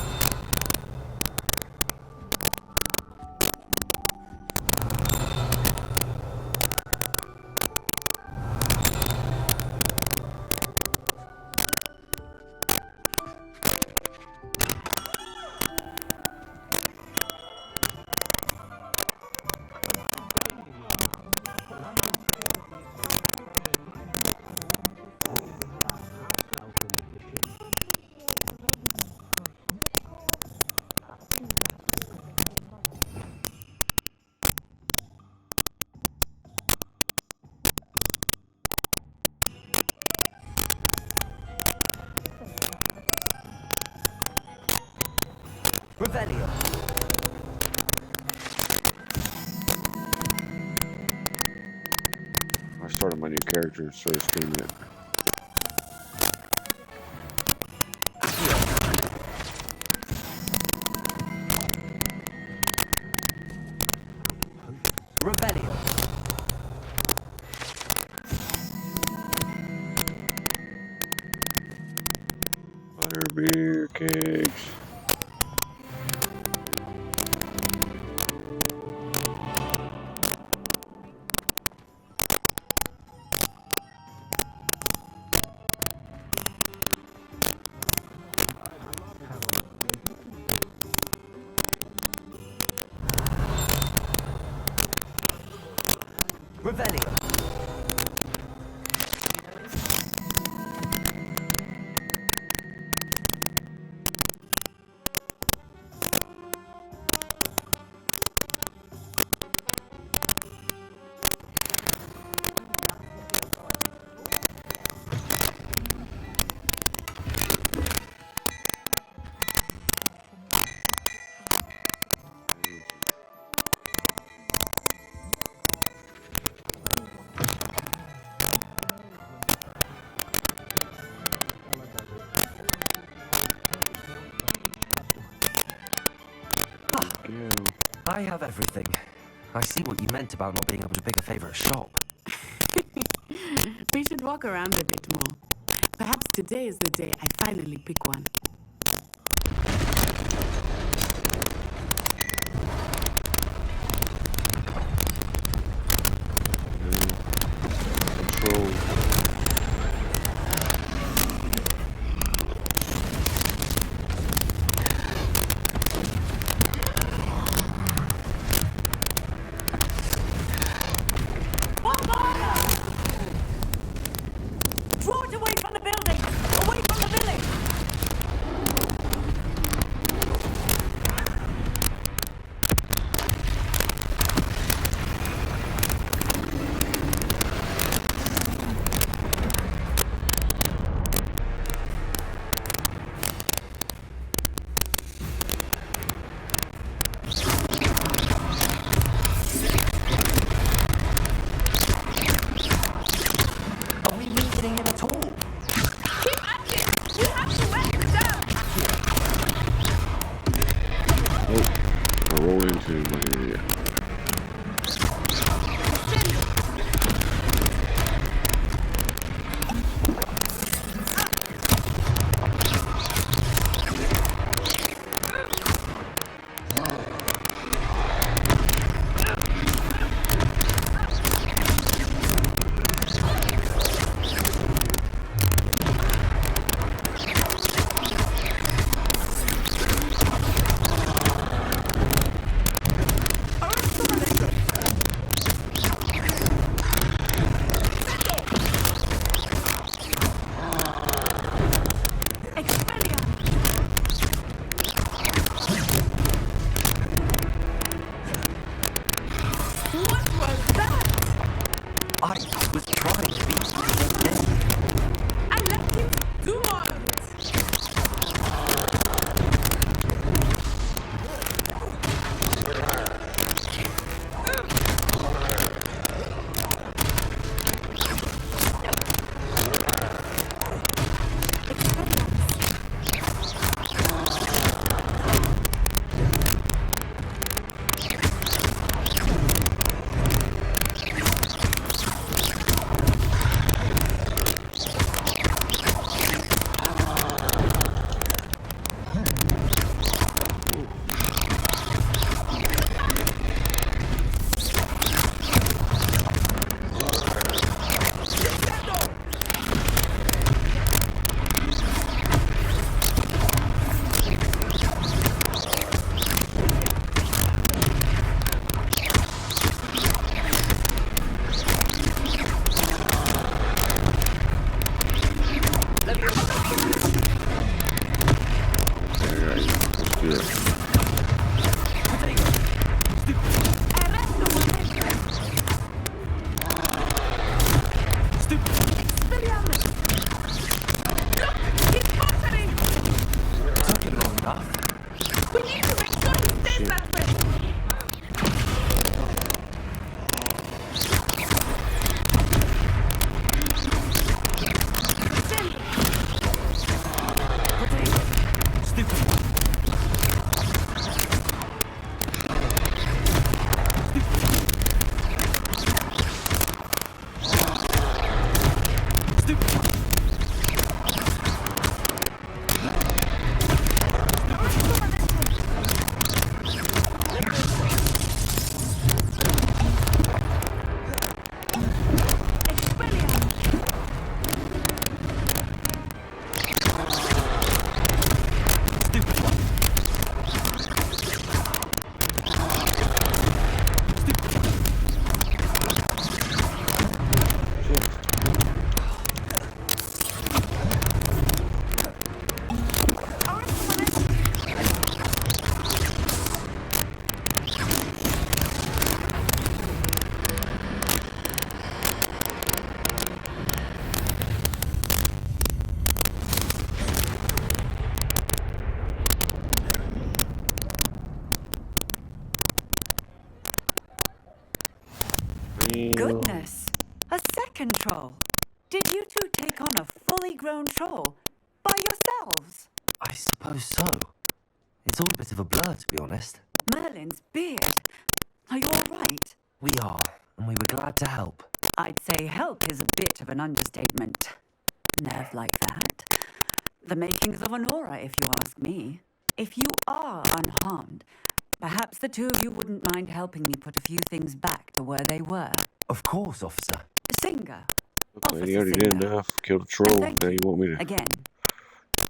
Revelio. I started my new character and started streaming it. Revelio. Butterbeer cakes. Revelio. I have everything. I see what you meant about not being able to pick a favorite shop. We should walk around a bit more. Perhaps today is the day I finally pick one. Control. Draw it away from the building! Away from the village! Are we meeting him at all? Keep at it! You have to wear it down! Oh, I roll into my area. Over Goodness, a second troll. Did you two take on a fully grown troll by yourselves? I suppose so. It's all a bit of a blur, to be honest. Merlin's beard. Are you all right? We are, and we were glad to help. I'd say help is a bit of an understatement. Nerve like that. The makings of an aura, if you ask me. If you are unharmed, perhaps the two of you wouldn't mind helping me put a few things back to where they were. Of course, officer. Singer. Okay, you already did enough. Killed a troll. Now you want me to Again.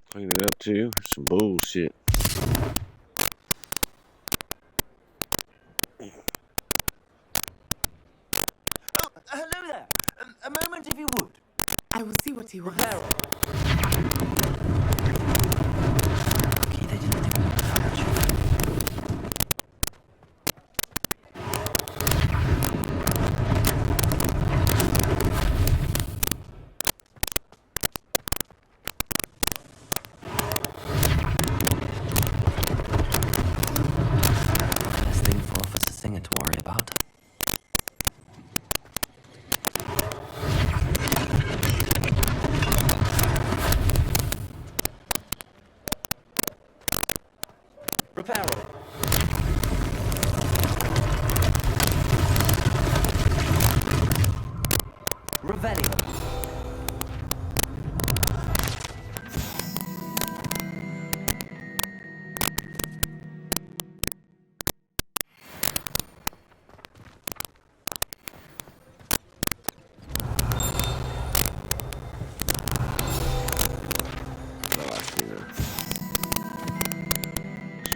clean it up too? That's some bullshit. Hello there. A moment, if you would. I will see what he wants. Lucky they didn't think we would catch you. Less thing for Officer Singer to worry about. Reparo. Revelio.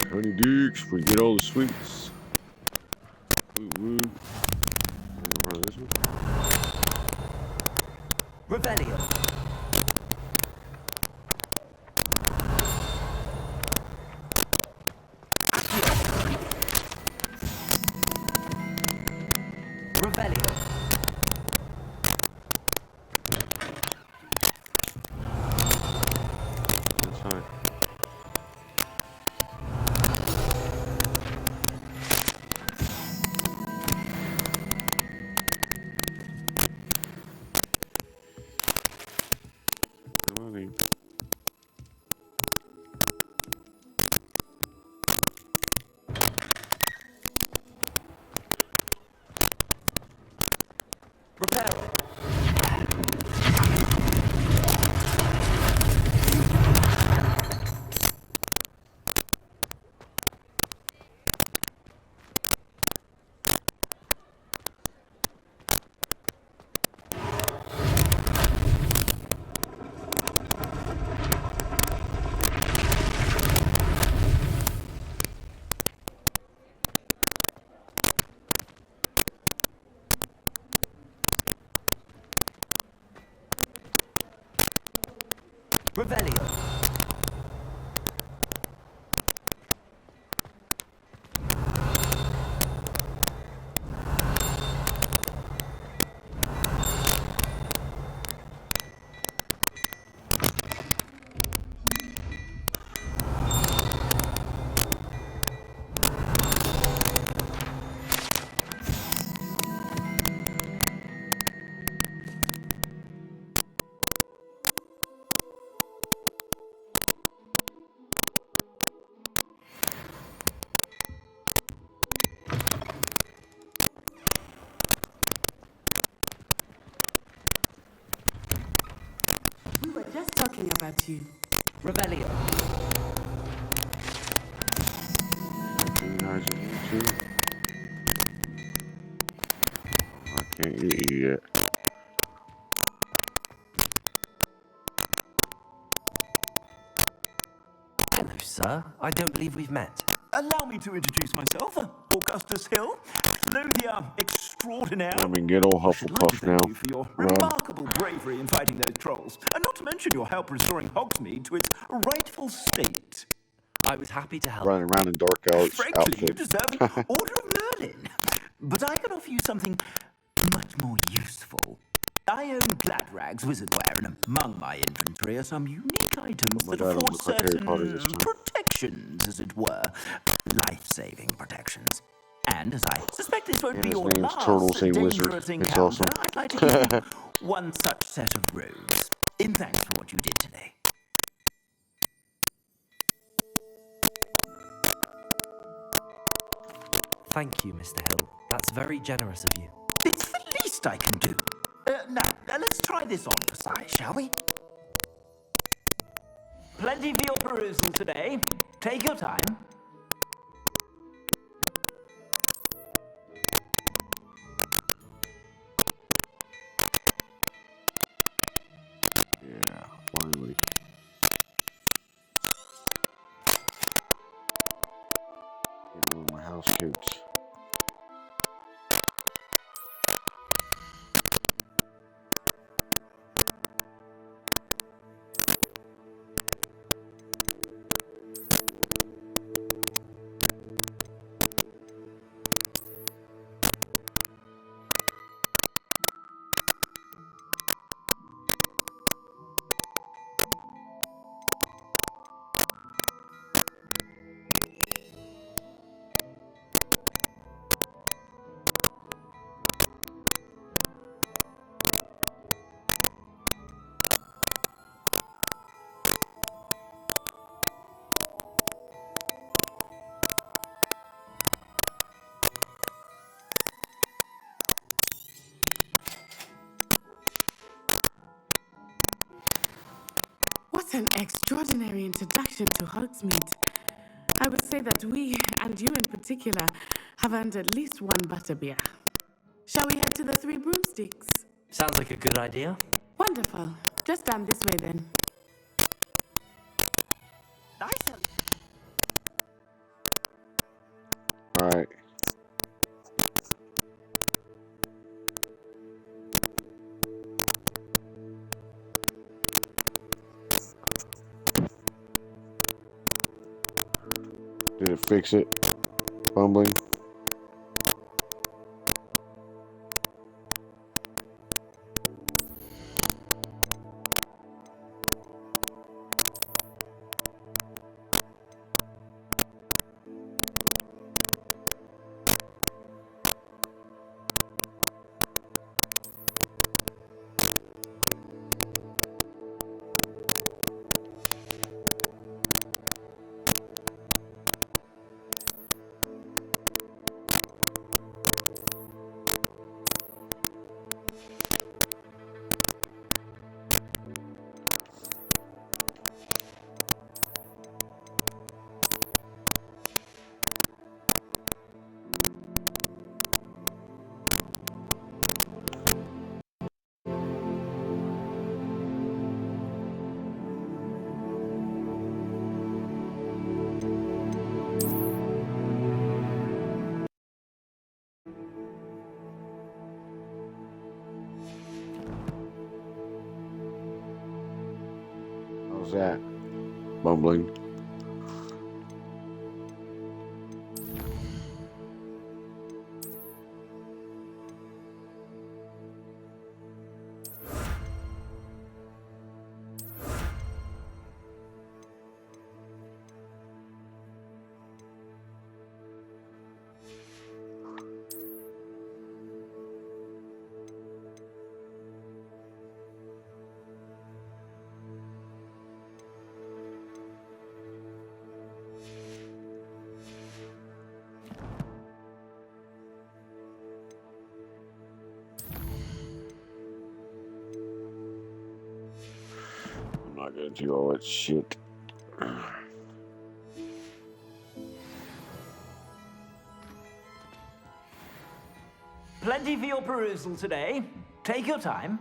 Honey Dukes, we get all the sweets. Woo woo. Run this one. Revelio. Revelio. That's fine. Come on in. Reparo. Revelio. We were just talking about you. Revelio. Recognizing you too. I can't get you yet. Hello, sir. I don't believe we've met. Allow me to introduce myself, Augustus Hill, clothier extraordinaire. I mean, get old Hufflepuff now. You for your Rob. remarkable bravery in fighting those trolls, and not to mention your help restoring Hogsmeade to its rightful state. I was happy to help. Running around in dark outfits. Frankly, you deserve an Order of Merlin. But I can offer you something much more useful. I own Gladrag's wizardware, and among my inventory are some unique items that God, afford look like Harry certain Potter this time. protections, as it were. Life-saving protections. And as I suspect this won't And be his your name's Turtle last Sea Wizard. dangerous It's encounter, awesome. I'd like to give you one such set of robes, in thanks for what you did today. Thank you, Mr. Hill. That's very generous of you. It's the least I can do. Now, let's try this on for size, shall we? Plenty for your perusal today. Take your time. Yeah, finally. Get one of my house coats. What an extraordinary introduction to Hogsmeade. I would say that we, and you in particular, have earned at least one butterbeer. Shall we head to the Three Broomsticks? Sounds like a good idea. Wonderful. Just down this way then. Alright. Did it fix it? Bumbling? How's that? Bumbling. I'm not gonna do all that shit. Plenty for your perusal today. Take your time.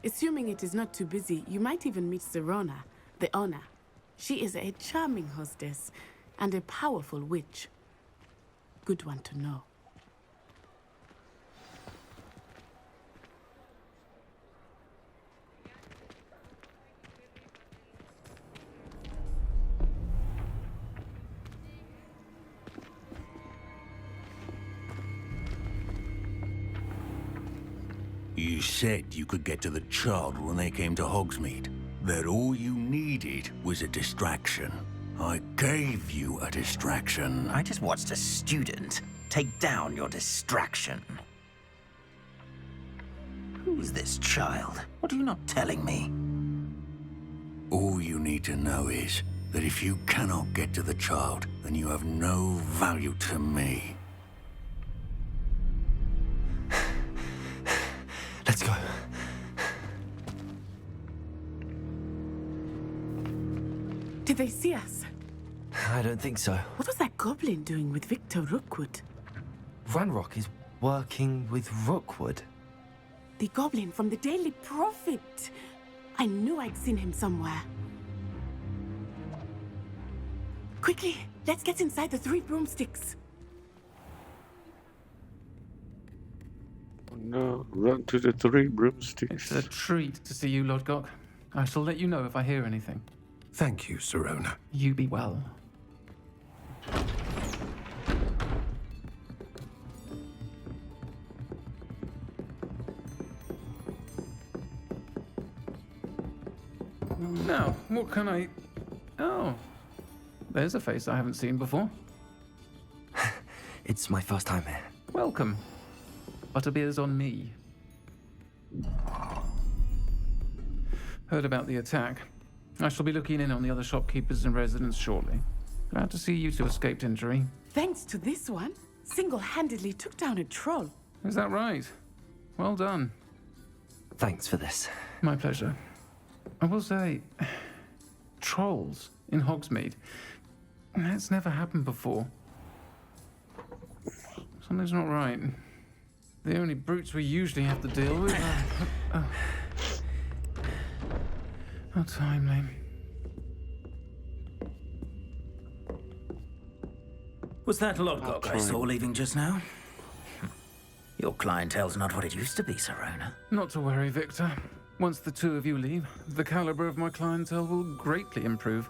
Assuming it is not too busy, you might even meet Serona, the owner. She is a charming hostess and a powerful witch. Good one to know. said you could get to the child when they came to Hogsmeade. That all you needed was a distraction. I gave you a distraction. I just watched a student take down your distraction. Who's this child? What are you not telling me? All you need to know is that if you cannot get to the child, then you have no value to me. Let's go. Did they see us? I don't think so. What was that goblin doing with Victor Rookwood? Ranrock is working with Rookwood. The goblin from the Daily Prophet. I knew I'd seen him somewhere. Quickly, let's get inside the 3 broomsticks. Oh no, run to the 3 broomsticks. It's a treat to see you, Lodgok. I shall let you know if I hear anything. Thank you, Sirona. You be well. Now, what can I... Oh, there's a face I haven't seen before. It's my first time here. Welcome. Butterbeer's on me. Heard about the attack. I shall be looking in on the other shopkeepers and residents shortly. Glad to see you two escaped injury. Thanks to this one, single-handedly took down a troll. Is that right? Well done. Thanks for this. My pleasure. I will say, trolls in Hogsmeade. That's never happened before. Something's not right. The only brutes we usually have to deal with are... How timely. Was that Lodgok I saw leaving just now? Your clientele's not what it used to be, Sirona. Not to worry, Victor. Once the two of you leave, the caliber of my clientele will greatly improve.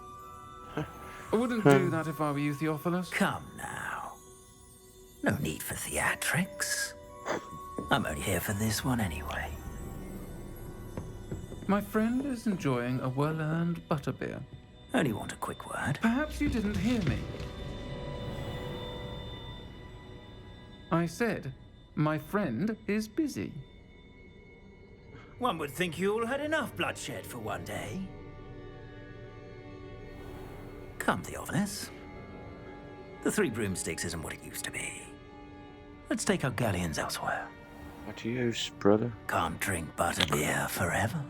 I wouldn't do that if I were you, Theophilus. Come now. No need for theatrics. I'm only here for this one anyway. My friend is enjoying a well-earned butterbeer. Only want a quick word. Perhaps you didn't hear me. I said, my friend is busy. One would think you all had enough bloodshed for one day. Come, Theophilus. The 3 broomsticks isn't what it used to be. Let's take our galleons elsewhere. Adios, brother. Can't drink butterbeer forever.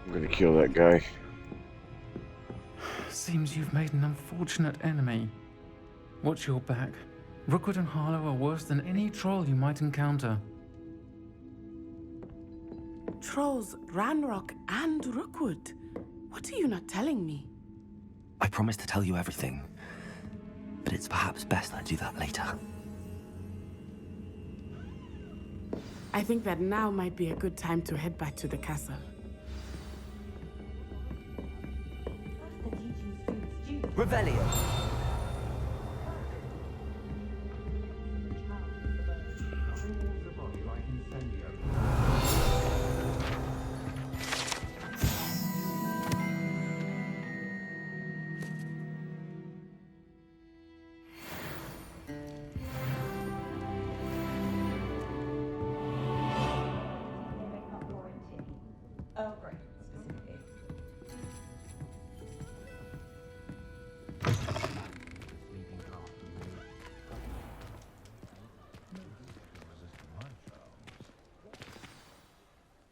I'm gonna kill that guy. Seems you've made an unfortunate enemy. Watch your back. Rookwood and Harlow are worse than any troll you might encounter. Trolls, Ranrock, and Rookwood. What are you not telling me? I promised to tell you everything, but it's perhaps best I do that later. I think that now might be a good time to head back to the castle. Revelio.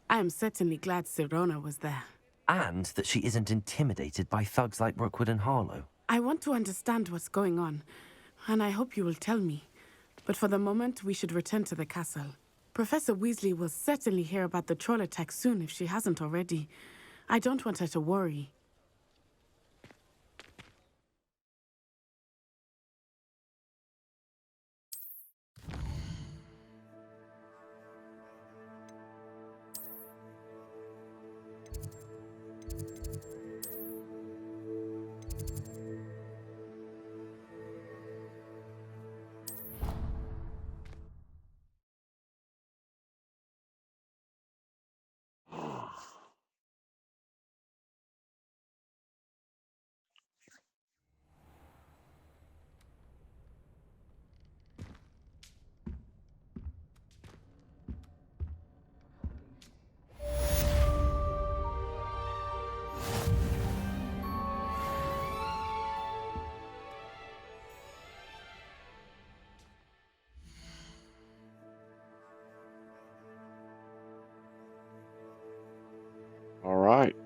I am certainly glad Sirona was there. And that she isn't intimidated by thugs like Rookwood and Harlow. I want to understand what's going on, and I hope you will tell me. But for the moment, we should return to the castle. Professor Weasley will certainly hear about the troll attack soon if she hasn't already. I don't want her to worry.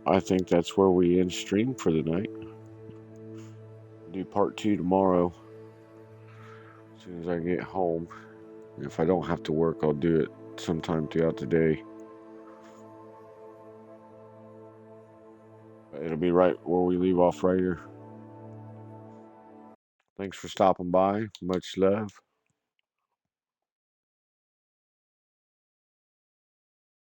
I think that's where we end stream for the night. Do part 2 tomorrow. As soon as I get home. If I don't have to work, I'll do it sometime throughout the day. It'll be right where we leave off right here. Thanks for stopping by. Much love.